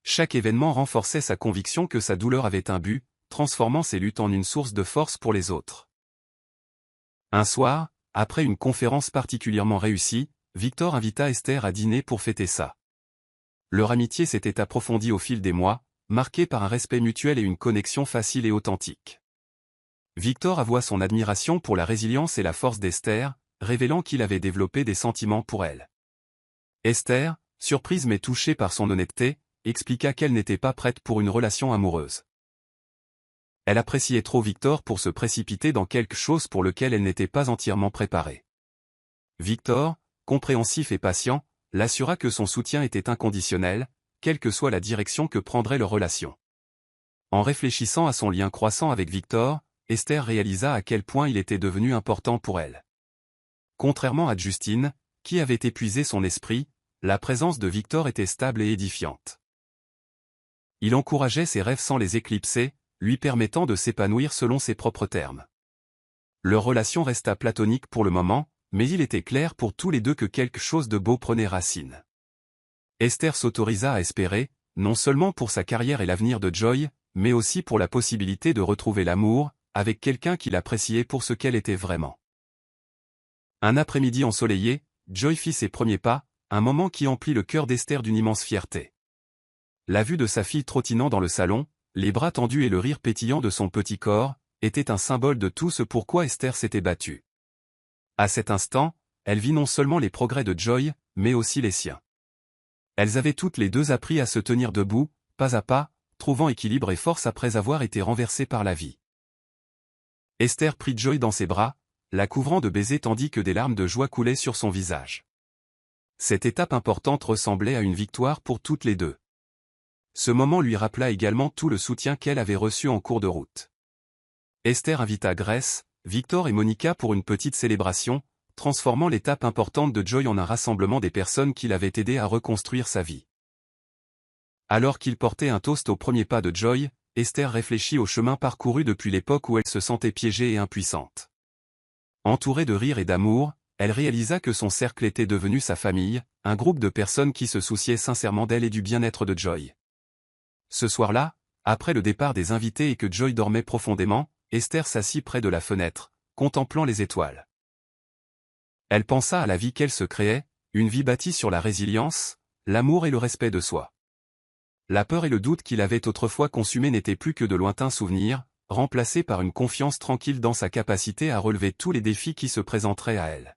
Chaque événement renforçait sa conviction que sa douleur avait un but, transformant ses luttes en une source de force pour les autres. Un soir, après une conférence particulièrement réussie, Victor invita Esther à dîner pour fêter ça. Leur amitié s'était approfondie au fil des mois, marquée par un respect mutuel et une connexion facile et authentique. Victor avoua son admiration pour la résilience et la force d'Esther, révélant qu'il avait développé des sentiments pour elle. Esther, surprise mais touchée par son honnêteté, expliqua qu'elle n'était pas prête pour une relation amoureuse. Elle appréciait trop Victor pour se précipiter dans quelque chose pour lequel elle n'était pas entièrement préparée. Victor, compréhensif et patient, l'assura que son soutien était inconditionnel, quelle que soit la direction que prendrait leur relation. En réfléchissant à son lien croissant avec Victor, Esther réalisa à quel point il était devenu important pour elle. Contrairement à Justine, qui avait épuisé son esprit, la présence de Victor était stable et édifiante. Il encourageait ses rêves sans les éclipser, lui permettant de s'épanouir selon ses propres termes. Leur relation resta platonique pour le moment, mais il était clair pour tous les deux que quelque chose de beau prenait racine. Esther s'autorisa à espérer, non seulement pour sa carrière et l'avenir de Joy, mais aussi pour la possibilité de retrouver l'amour, avec quelqu'un qui l'appréciait pour ce qu'elle était vraiment. Un après-midi ensoleillé, Joy fit ses premiers pas, un moment qui emplit le cœur d'Esther d'une immense fierté. La vue de sa fille trottinant dans le salon, les bras tendus et le rire pétillant de son petit corps, était un symbole de tout ce pourquoi Esther s'était battue. À cet instant, elle vit non seulement les progrès de Joy, mais aussi les siens. Elles avaient toutes les deux appris à se tenir debout, pas à pas, trouvant équilibre et force après avoir été renversées par la vie. Esther prit Joy dans ses bras, la couvrant de baisers tandis que des larmes de joie coulaient sur son visage. Cette étape importante ressemblait à une victoire pour toutes les deux. Ce moment lui rappela également tout le soutien qu'elle avait reçu en cours de route. Esther invita Grace, Victor et Monica pour une petite célébration, transformant l'étape importante de Joy en un rassemblement des personnes qui l'avaient aidé à reconstruire sa vie. Alors qu'il portait un toast au premier pas de Joy, Esther réfléchit au chemin parcouru depuis l'époque où elle se sentait piégée et impuissante. Entourée de rire et d'amour, elle réalisa que son cercle était devenu sa famille, un groupe de personnes qui se souciaient sincèrement d'elle et du bien-être de Joy. Ce soir-là, après le départ des invités et que Joy dormait profondément, Esther s'assit près de la fenêtre, contemplant les étoiles. Elle pensa à la vie qu'elle se créait, une vie bâtie sur la résilience, l'amour et le respect de soi. La peur et le doute qu'il avait autrefois consumés n'étaient plus que de lointains souvenirs, remplacés par une confiance tranquille dans sa capacité à relever tous les défis qui se présenteraient à elle.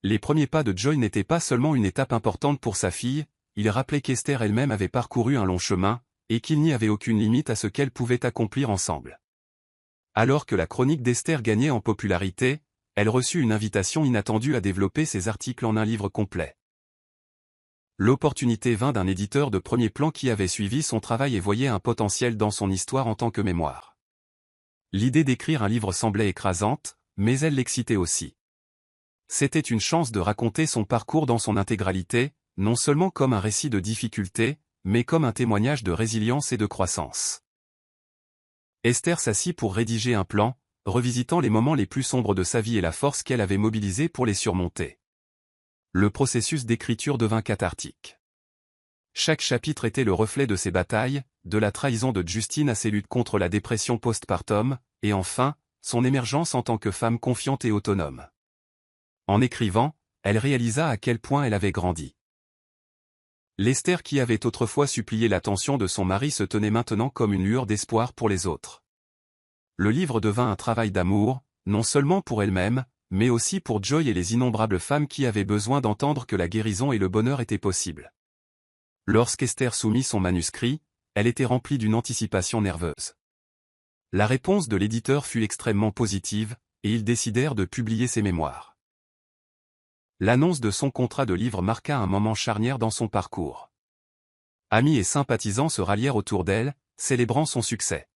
Les premiers pas de Joy n'étaient pas seulement une étape importante pour sa fille, ils rappelaient qu'Esther elle-même avait parcouru un long chemin, et qu'il n'y avait aucune limite à ce qu'elles pouvaient accomplir ensemble. Alors que la chronique d'Esther gagnait en popularité, elle reçut une invitation inattendue à développer ses articles en un livre complet. L'opportunité vint d'un éditeur de premier plan qui avait suivi son travail et voyait un potentiel dans son histoire en tant que mémoire. L'idée d'écrire un livre semblait écrasante, mais elle l'excitait aussi. C'était une chance de raconter son parcours dans son intégralité, non seulement comme un récit de difficultés, mais comme un témoignage de résilience et de croissance. Esther s'assit pour rédiger un plan, revisitant les moments les plus sombres de sa vie et la force qu'elle avait mobilisée pour les surmonter. Le processus d'écriture devint cathartique. Chaque chapitre était le reflet de ses batailles, de la trahison de Justine à ses luttes contre la dépression postpartum, et enfin, son émergence en tant que femme confiante et autonome. En écrivant, elle réalisa à quel point elle avait grandi. L'Esther qui avait autrefois supplié l'attention de son mari se tenait maintenant comme une lueur d'espoir pour les autres. Le livre devint un travail d'amour, non seulement pour elle-même, mais aussi pour Joy et les innombrables femmes qui avaient besoin d'entendre que la guérison et le bonheur étaient possibles. Lorsqu'Esther soumit son manuscrit, elle était remplie d'une anticipation nerveuse. La réponse de l'éditeur fut extrêmement positive, et ils décidèrent de publier ses mémoires. L'annonce de son contrat de livre marqua un moment charnière dans son parcours. Amis et sympathisants se rallièrent autour d'elle, célébrant son succès.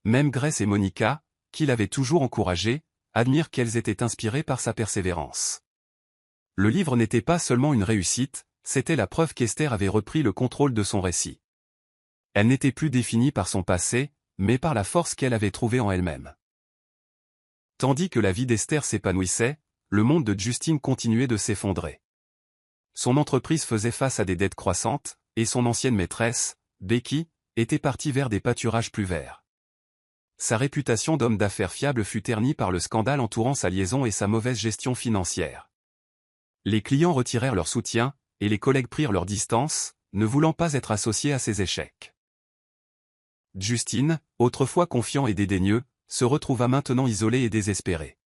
Même Grace et Monica, qui l'avaient toujours encouragée, admirent qu'elles étaient inspirées par sa persévérance. Le livre n'était pas seulement une réussite, c'était la preuve qu'Esther avait repris le contrôle de son récit. Elle n'était plus définie par son passé, mais par la force qu'elle avait trouvée en elle-même. Tandis que la vie d'Esther s'épanouissait, le monde de Justine continuait de s'effondrer. Son entreprise faisait face à des dettes croissantes, et son ancienne maîtresse, Becky, était partie vers des pâturages plus verts. Sa réputation d'homme d'affaires fiable fut ternie par le scandale entourant sa liaison et sa mauvaise gestion financière. Les clients retirèrent leur soutien, et les collègues prirent leur distance, ne voulant pas être associés à ses échecs. Justine, autrefois confiant et dédaigneux, se retrouva maintenant isolé et désespéré.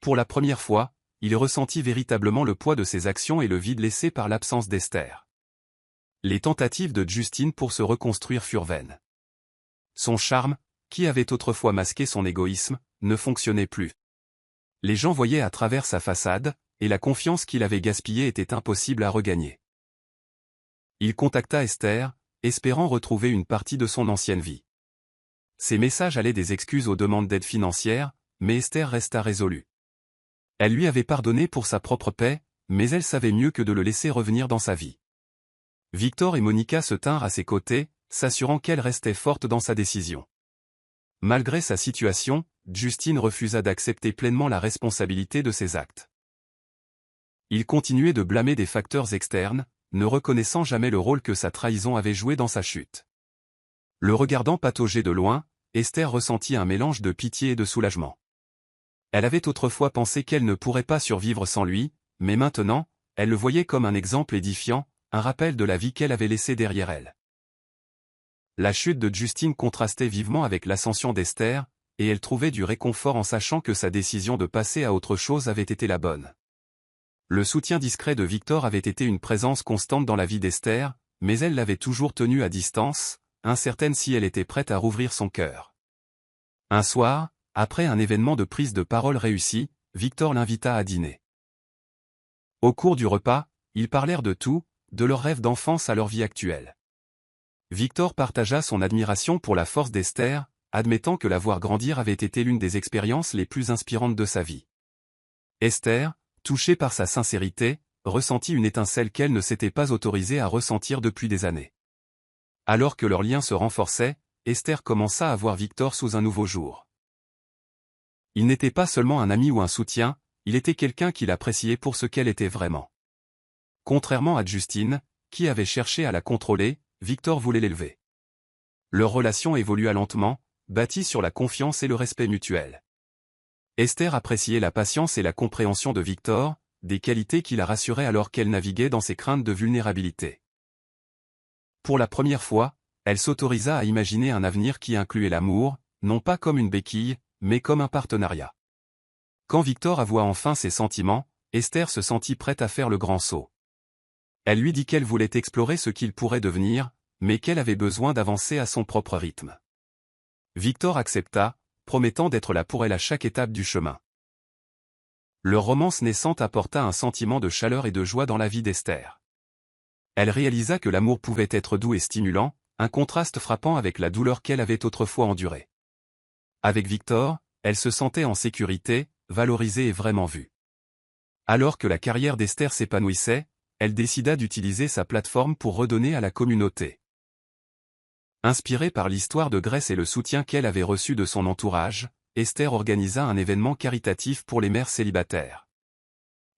Pour la première fois, il ressentit véritablement le poids de ses actions et le vide laissé par l'absence d'Esther. Les tentatives de Justine pour se reconstruire furent vaines. Son charme, qui avait autrefois masqué son égoïsme, ne fonctionnait plus. Les gens voyaient à travers sa façade, et la confiance qu'il avait gaspillée était impossible à regagner. Il contacta Esther, espérant retrouver une partie de son ancienne vie. Ses messages allaient des excuses aux demandes d'aide financière, mais Esther resta résolue. Elle lui avait pardonné pour sa propre paix, mais elle savait mieux que de le laisser revenir dans sa vie. Victor et Monica se tinrent à ses côtés, s'assurant qu'elle restait forte dans sa décision. Malgré sa situation, Justine refusa d'accepter pleinement la responsabilité de ses actes. Il continuait de blâmer des facteurs externes, ne reconnaissant jamais le rôle que sa trahison avait joué dans sa chute. Le regardant patauger de loin, Esther ressentit un mélange de pitié et de soulagement. Elle avait autrefois pensé qu'elle ne pourrait pas survivre sans lui, mais maintenant, elle le voyait comme un exemple édifiant, un rappel de la vie qu'elle avait laissée derrière elle. La chute de Justine contrastait vivement avec l'ascension d'Esther, et elle trouvait du réconfort en sachant que sa décision de passer à autre chose avait été la bonne. Le soutien discret de Victor avait été une présence constante dans la vie d'Esther, mais elle l'avait toujours tenue à distance, incertaine si elle était prête à rouvrir son cœur. Un soir, après un événement de prise de parole réussi, Victor l'invita à dîner. Au cours du repas, ils parlèrent de tout, de leurs rêves d'enfance à leur vie actuelle. Victor partagea son admiration pour la force d'Esther, admettant que la voir grandir avait été l'une des expériences les plus inspirantes de sa vie. Esther, touchée par sa sincérité, ressentit une étincelle qu'elle ne s'était pas autorisée à ressentir depuis des années. Alors que leur lien se renforçait, Esther commença à voir Victor sous un nouveau jour. Il n'était pas seulement un ami ou un soutien, il était quelqu'un qui l'appréciait pour ce qu'elle était vraiment. Contrairement à Justine, qui avait cherché à la contrôler, Victor voulait l'élever. Leur relation évolua lentement, bâtie sur la confiance et le respect mutuel. Esther appréciait la patience et la compréhension de Victor, des qualités qui la rassuraient alors qu'elle naviguait dans ses craintes de vulnérabilité. Pour la première fois, elle s'autorisa à imaginer un avenir qui incluait l'amour, non pas comme une béquille, mais comme un partenariat. Quand Victor avoua enfin ses sentiments, Esther se sentit prête à faire le grand saut. Elle lui dit qu'elle voulait explorer ce qu'il pourrait devenir, mais qu'elle avait besoin d'avancer à son propre rythme. Victor accepta, promettant d'être là pour elle à chaque étape du chemin. Leur romance naissante apporta un sentiment de chaleur et de joie dans la vie d'Esther. Elle réalisa que l'amour pouvait être doux et stimulant, un contraste frappant avec la douleur qu'elle avait autrefois endurée. Avec Victor, elle se sentait en sécurité, valorisée et vraiment vue. Alors que la carrière d'Esther s'épanouissait, elle décida d'utiliser sa plateforme pour redonner à la communauté. Inspirée par l'histoire de Grace et le soutien qu'elle avait reçu de son entourage, Esther organisa un événement caritatif pour les mères célibataires.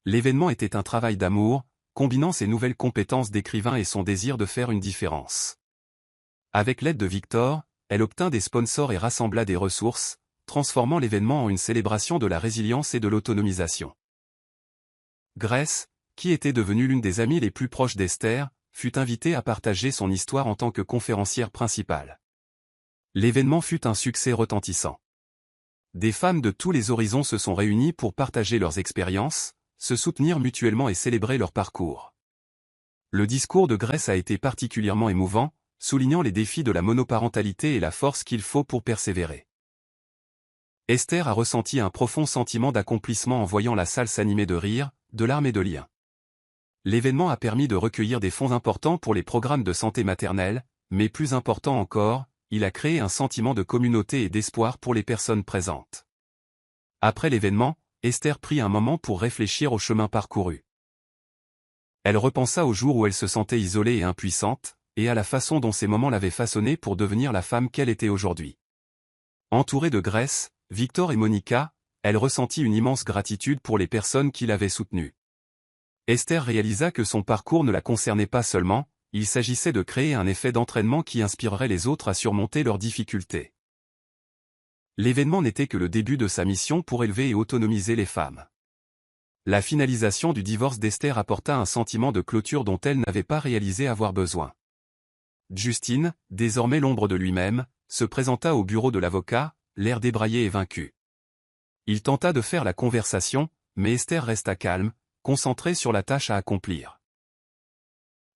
L'événement était un travail d'amour, combinant ses nouvelles compétences d'écrivain et son désir de faire une différence. Avec l'aide de Victor, elle obtint des sponsors et rassembla des ressources, transformant l'événement en une célébration de la résilience et de l'autonomisation. Grace, qui était devenue l'une des amies les plus proches d'Esther, fut invitée à partager son histoire en tant que conférencière principale. L'événement fut un succès retentissant. Des femmes de tous les horizons se sont réunies pour partager leurs expériences, se soutenir mutuellement et célébrer leur parcours. Le discours de Grace a été particulièrement émouvant, soulignant les défis de la monoparentalité et la force qu'il faut pour persévérer. Esther a ressenti un profond sentiment d'accomplissement en voyant la salle s'animer de rire, de larmes et de liens. L'événement a permis de recueillir des fonds importants pour les programmes de santé maternelle, mais plus important encore, il a créé un sentiment de communauté et d'espoir pour les personnes présentes. Après l'événement, Esther prit un moment pour réfléchir au chemin parcouru. Elle repensa au jour où elle se sentait isolée et impuissante, et à la façon dont ces moments l'avaient façonnée pour devenir la femme qu'elle était aujourd'hui. Entourée de Grace, Victor et Monica, elle ressentit une immense gratitude pour les personnes qui l'avaient soutenue. Esther réalisa que son parcours ne la concernait pas seulement, il s'agissait de créer un effet d'entraînement qui inspirerait les autres à surmonter leurs difficultés. L'événement n'était que le début de sa mission pour élever et autonomiser les femmes. La finalisation du divorce d'Esther apporta un sentiment de clôture dont elle n'avait pas réalisé avoir besoin. Justin, désormais l'ombre de lui-même, se présenta au bureau de l'avocat, l'air débraillé et vaincu. Il tenta de faire la conversation, mais Esther resta calme, concentrée sur la tâche à accomplir.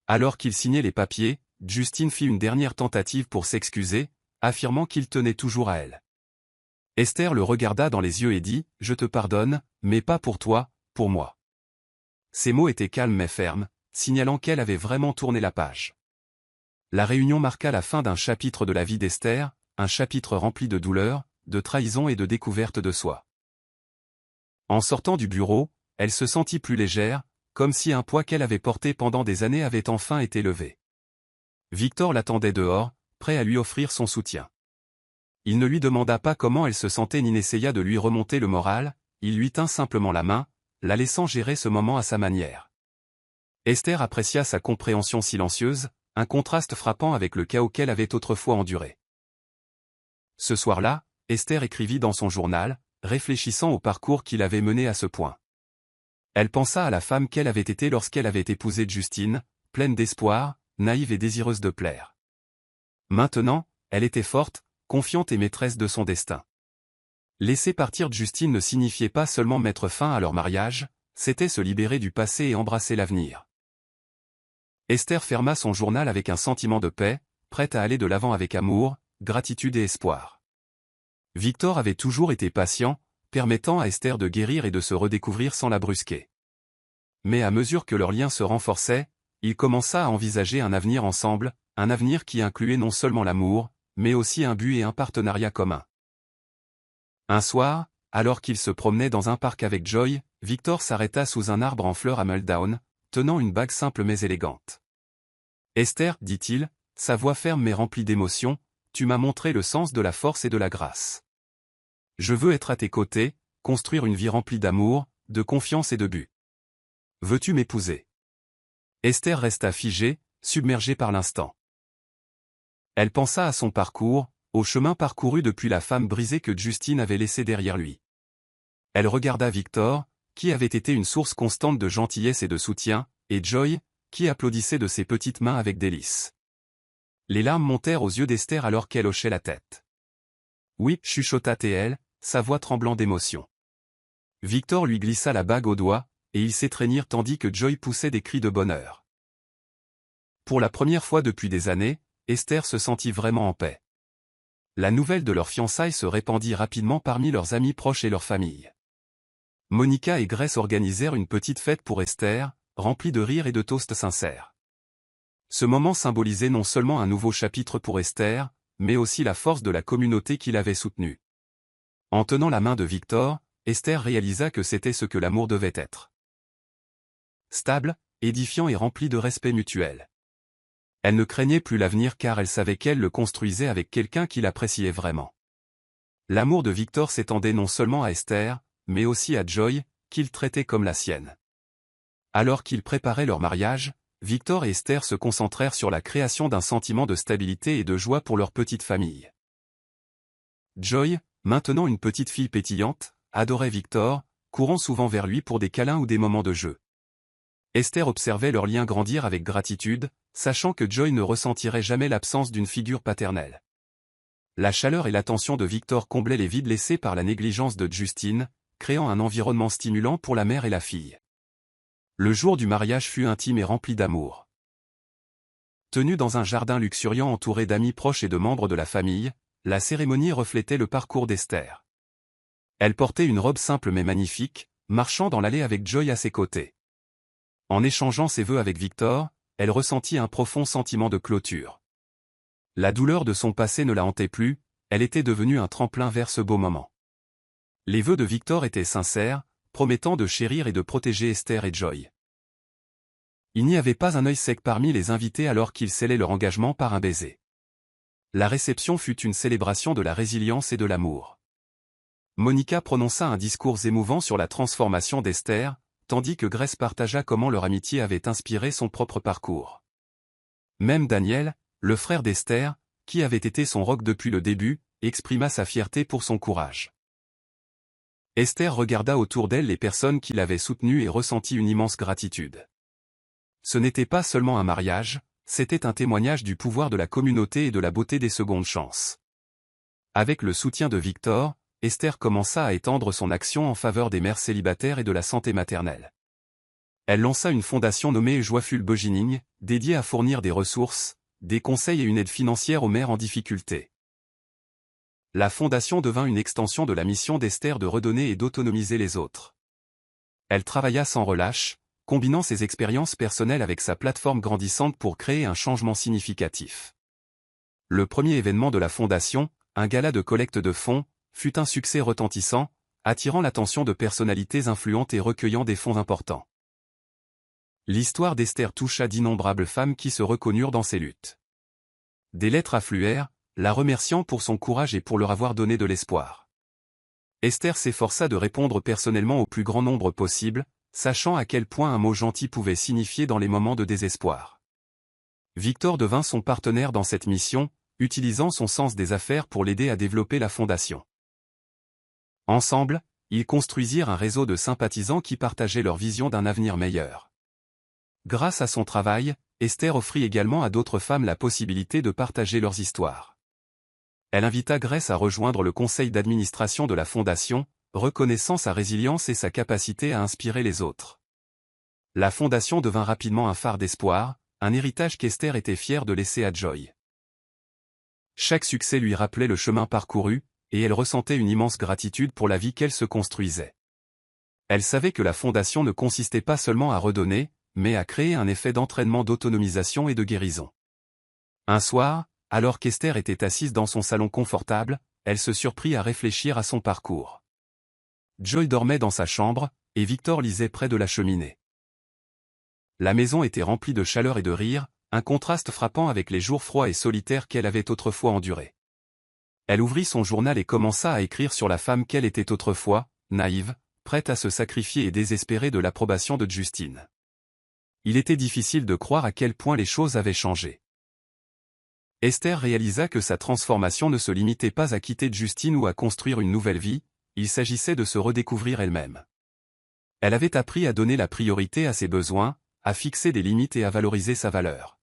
Alors qu'il signait les papiers, Justin fit une dernière tentative pour s'excuser, affirmant qu'il tenait toujours à elle. Esther le regarda dans les yeux et dit « Je te pardonne, mais pas pour toi, pour moi ». Ces mots étaient calmes mais fermes, signalant qu'elle avait vraiment tourné la page. La réunion marqua la fin d'un chapitre de la vie d'Esther, un chapitre rempli de douleur, de trahison et de découverte de soi. En sortant du bureau, elle se sentit plus légère, comme si un poids qu'elle avait porté pendant des années avait enfin été levé. Victor l'attendait dehors, prêt à lui offrir son soutien. Il ne lui demanda pas comment elle se sentait ni n'essaya de lui remonter le moral, il lui tint simplement la main, la laissant gérer ce moment à sa manière. Esther apprécia sa compréhension silencieuse, un contraste frappant avec le chaos qu'elle avait autrefois enduré. Ce soir-là, Esther écrivit dans son journal, réfléchissant au parcours qui l'avait menée à ce point. Elle pensa à la femme qu'elle avait été lorsqu'elle avait épousé Justin, pleine d'espoir, naïve et désireuse de plaire. Maintenant, elle était forte, confiante et maîtresse de son destin. Laisser partir Justin ne signifiait pas seulement mettre fin à leur mariage, c'était se libérer du passé et embrasser l'avenir. Esther ferma son journal avec un sentiment de paix, prête à aller de l'avant avec amour, gratitude et espoir. Victor avait toujours été patient, permettant à Esther de guérir et de se redécouvrir sans la brusquer. Mais à mesure que leur lien se renforçait, il commença à envisager un avenir ensemble, un avenir qui incluait non seulement l'amour, mais aussi un but et un partenariat commun. Un soir, alors qu'il se promenait dans un parc avec Joy, Victor s'arrêta sous un arbre en fleurs à Meltdown, tenant une bague simple mais élégante. « Esther, dit-il, sa voix ferme mais remplie d'émotion, tu m'as montré le sens de la force et de la grâce. Je veux être à tes côtés, construire une vie remplie d'amour, de confiance et de but. Veux-tu m'épouser ?» Esther resta figée, submergée par l'instant. Elle pensa à son parcours, au chemin parcouru depuis la femme brisée que Justin avait laissée derrière lui. Elle regarda Victor, qui avait été une source constante de gentillesse et de soutien, et Joy, qui applaudissait de ses petites mains avec délice. Les larmes montèrent aux yeux d'Esther alors qu'elle hochait la tête. Oui, chuchota-t-elle, sa voix tremblant d'émotion. Victor lui glissa la bague au doigt, et ils s'étreignirent tandis que Joy poussait des cris de bonheur. Pour la première fois depuis des années, Esther se sentit vraiment en paix. La nouvelle de leur fiançailles se répandit rapidement parmi leurs amis proches et leur famille. Monica et Grace organisèrent une petite fête pour Esther, remplie de rires et de toasts sincères. Ce moment symbolisait non seulement un nouveau chapitre pour Esther, mais aussi la force de la communauté qui l'avait soutenue. En tenant la main de Victor, Esther réalisa que c'était ce que l'amour devait être. Stable, édifiant et rempli de respect mutuel. Elle ne craignait plus l'avenir car elle savait qu'elle le construisait avec quelqu'un qui l'appréciait vraiment. L'amour de Victor s'étendait non seulement à Esther, mais aussi à Joy, qu'il traitait comme la sienne. Alors qu'ils préparaient leur mariage, Victor et Esther se concentrèrent sur la création d'un sentiment de stabilité et de joie pour leur petite famille. Joy, maintenant une petite fille pétillante, adorait Victor, courant souvent vers lui pour des câlins ou des moments de jeu. Esther observait leur lien grandir avec gratitude, sachant que Joy ne ressentirait jamais l'absence d'une figure paternelle. La chaleur et l'attention de Victor comblaient les vides laissés par la négligence de Justine, créant un environnement stimulant pour la mère et la fille. Le jour du mariage fut intime et rempli d'amour. Tenue dans un jardin luxuriant entouré d'amis proches et de membres de la famille, la cérémonie reflétait le parcours d'Esther. Elle portait une robe simple mais magnifique, marchant dans l'allée avec Joy à ses côtés. En échangeant ses vœux avec Victor, elle ressentit un profond sentiment de clôture. La douleur de son passé ne la hantait plus, elle était devenue un tremplin vers ce beau moment. Les vœux de Victor étaient sincères, promettant de chérir et de protéger Esther et Joy. Il n'y avait pas un œil sec parmi les invités alors qu'ils scellaient leur engagement par un baiser. La réception fut une célébration de la résilience et de l'amour. Monica prononça un discours émouvant sur la transformation d'Esther, tandis que Grace partagea comment leur amitié avait inspiré son propre parcours. Même Daniel, le frère d'Esther, qui avait été son roc depuis le début, exprima sa fierté pour son courage. Esther regarda autour d'elle les personnes qui l'avaient soutenue et ressentit une immense gratitude. Ce n'était pas seulement un mariage, c'était un témoignage du pouvoir de la communauté et de la beauté des secondes chances. Avec le soutien de Victor, Esther commença à étendre son action en faveur des mères célibataires et de la santé maternelle. Elle lança une fondation nommée Joyful Beginning, dédiée à fournir des ressources, des conseils et une aide financière aux mères en difficulté. La fondation devint une extension de la mission d'Esther de redonner et d'autonomiser les autres. Elle travailla sans relâche, combinant ses expériences personnelles avec sa plateforme grandissante pour créer un changement significatif. Le premier événement de la fondation, un gala de collecte de fonds, fut un succès retentissant, attirant l'attention de personnalités influentes et recueillant des fonds importants. L'histoire d'Esther toucha d'innombrables femmes qui se reconnurent dans ses luttes. Des lettres affluèrent, la remerciant pour son courage et pour leur avoir donné de l'espoir. Esther s'efforça de répondre personnellement au plus grand nombre possible, sachant à quel point un mot gentil pouvait signifier dans les moments de désespoir. Victor devint son partenaire dans cette mission, utilisant son sens des affaires pour l'aider à développer la fondation. Ensemble, ils construisirent un réseau de sympathisants qui partageaient leur vision d'un avenir meilleur. Grâce à son travail, Esther offrit également à d'autres femmes la possibilité de partager leurs histoires. Elle invita Grace à rejoindre le conseil d'administration de la fondation, reconnaissant sa résilience et sa capacité à inspirer les autres. La fondation devint rapidement un phare d'espoir, un héritage qu'Esther était fière de laisser à Joy. Chaque succès lui rappelait le chemin parcouru, et elle ressentait une immense gratitude pour la vie qu'elle se construisait. Elle savait que la fondation ne consistait pas seulement à redonner, mais à créer un effet d'entraînement d'autonomisation et de guérison. Un soir, alors qu'Esther était assise dans son salon confortable, elle se surprit à réfléchir à son parcours. Joy dormait dans sa chambre, et Victor lisait près de la cheminée. La maison était remplie de chaleur et de rire, un contraste frappant avec les jours froids et solitaires qu'elle avait autrefois endurés. Elle ouvrit son journal et commença à écrire sur la femme qu'elle était autrefois, naïve, prête à se sacrifier et désespérée de l'approbation de Justine. Il était difficile de croire à quel point les choses avaient changé. Esther réalisa que sa transformation ne se limitait pas à quitter Justine ou à construire une nouvelle vie, il s'agissait de se redécouvrir elle-même. Elle avait appris à donner la priorité à ses besoins, à fixer des limites et à valoriser sa valeur.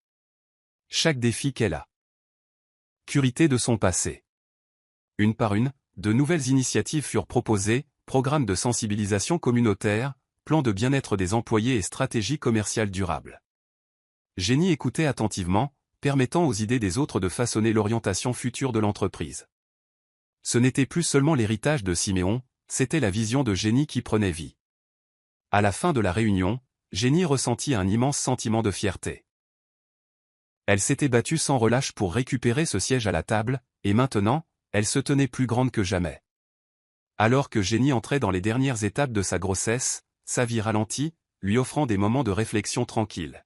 Chaque défi qu'elle a sécurité de son passé. Une par une, de nouvelles initiatives furent proposées, programmes de sensibilisation communautaire, plans de bien-être des employés et stratégies commerciales durables. Jenny écoutait attentivement, permettant aux idées des autres de façonner l'orientation future de l'entreprise. Ce n'était plus seulement l'héritage de Siméon, c'était la vision de Jenny qui prenait vie. À la fin de la réunion, Jenny ressentit un immense sentiment de fierté. Elle s'était battue sans relâche pour récupérer ce siège à la table, et maintenant, elle se tenait plus grande que jamais. Alors que Jenny entrait dans les dernières étapes de sa grossesse, sa vie ralentit, lui offrant des moments de réflexion tranquille.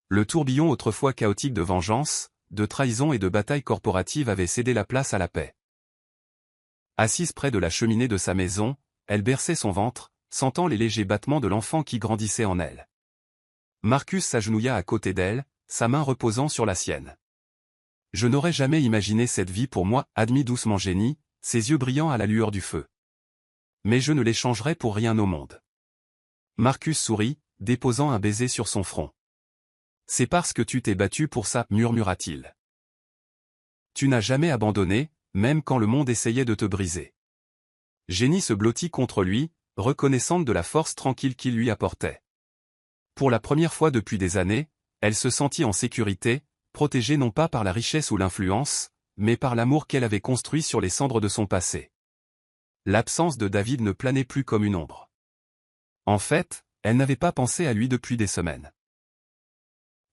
Le tourbillon autrefois chaotique de vengeance, de trahison et de bataille corporative avait cédé la place à la paix. Assise près de la cheminée de sa maison, elle berçait son ventre, sentant les légers battements de l'enfant qui grandissait en elle. Marcus s'agenouilla à côté d'elle, sa main reposant sur la sienne. « Je n'aurais jamais imaginé cette vie pour moi, » admit doucement Jenny, ses yeux brillant à la lueur du feu. « Mais je ne l'échangerais pour rien au monde. » Marcus sourit, déposant un baiser sur son front. « C'est parce que tu t'es battu pour ça, » murmura-t-il. « Tu n'as jamais abandonné, même quand le monde essayait de te briser. » Jenny se blottit contre lui, reconnaissante de la force tranquille qu'il lui apportait. Pour la première fois depuis des années, elle se sentit en sécurité, protégée non pas par la richesse ou l'influence, mais par l'amour qu'elle avait construit sur les cendres de son passé. L'absence de David ne planait plus comme une ombre. En fait, elle n'avait pas pensé à lui depuis des semaines.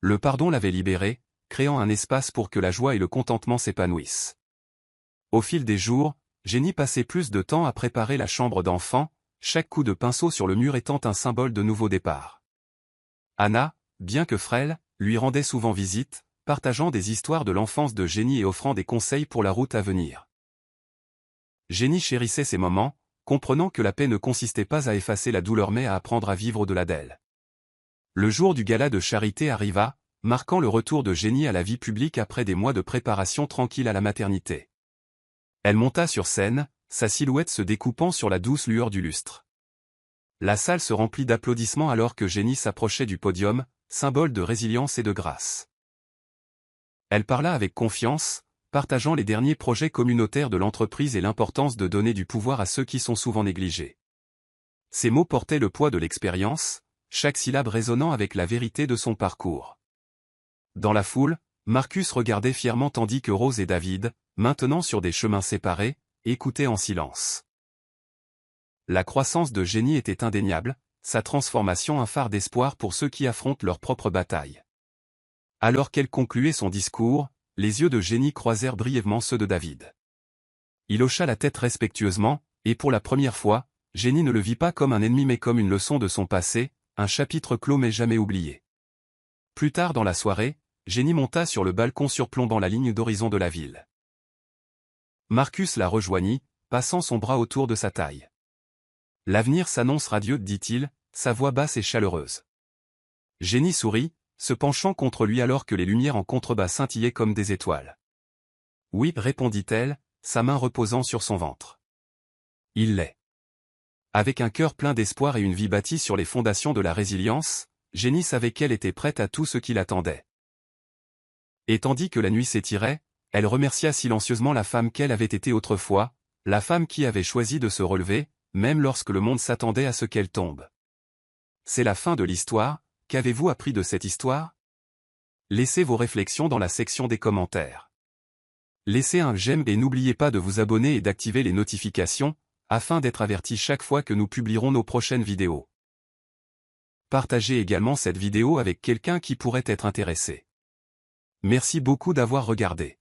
Le pardon l'avait libérée, créant un espace pour que la joie et le contentement s'épanouissent. Au fil des jours, Jenny passait plus de temps à préparer la chambre d'enfant, chaque coup de pinceau sur le mur étant un symbole de nouveau départ. Anna, bien que frêle, lui rendait souvent visite, partageant des histoires de l'enfance de Jenny et offrant des conseils pour la route à venir. Jenny chérissait ces moments, comprenant que la paix ne consistait pas à effacer la douleur mais à apprendre à vivre au-delà d'elle. Le jour du gala de charité arriva, marquant le retour de Jenny à la vie publique après des mois de préparation tranquille à la maternité. Elle monta sur scène, sa silhouette se découpant sur la douce lueur du lustre. La salle se remplit d'applaudissements alors que Jenny s'approchait du podium, symbole de résilience et de grâce. Elle parla avec confiance, partageant les derniers projets communautaires de l'entreprise et l'importance de donner du pouvoir à ceux qui sont souvent négligés. Ces mots portaient le poids de l'expérience, chaque syllabe résonnant avec la vérité de son parcours. Dans la foule, Marcus regardait fièrement tandis que Rose et David, maintenant sur des chemins séparés, écoutaient en silence. La croissance de Jenny était indéniable, sa transformation un phare d'espoir pour ceux qui affrontent leur propre bataille. Alors qu'elle concluait son discours, les yeux de Jenny croisèrent brièvement ceux de David. Il hocha la tête respectueusement, et pour la première fois, Jenny ne le vit pas comme un ennemi mais comme une leçon de son passé, un chapitre clos mais jamais oublié. Plus tard dans la soirée, Jenny monta sur le balcon surplombant la ligne d'horizon de la ville. Marcus la rejoignit, passant son bras autour de sa taille. « L'avenir s'annonce radieux, dit-il, sa voix basse et chaleureuse. » Jenny sourit, se penchant contre lui alors que les lumières en contrebas scintillaient comme des étoiles. « Oui, répondit-elle, sa main reposant sur son ventre. « Il l'est. » Avec un cœur plein d'espoir et une vie bâtie sur les fondations de la résilience, Jenny savait qu'elle était prête à tout ce qui l'attendait. Et tandis que la nuit s'étirait, elle remercia silencieusement la femme qu'elle avait été autrefois, la femme qui avait choisi de se relever, même lorsque le monde s'attendait à ce qu'elle tombe. C'est la fin de l'histoire, qu'avez-vous appris de cette histoire? Laissez vos réflexions dans la section des commentaires. Laissez un j'aime et n'oubliez pas de vous abonner et d'activer les notifications, afin d'être averti chaque fois que nous publierons nos prochaines vidéos. Partagez également cette vidéo avec quelqu'un qui pourrait être intéressé. Merci beaucoup d'avoir regardé.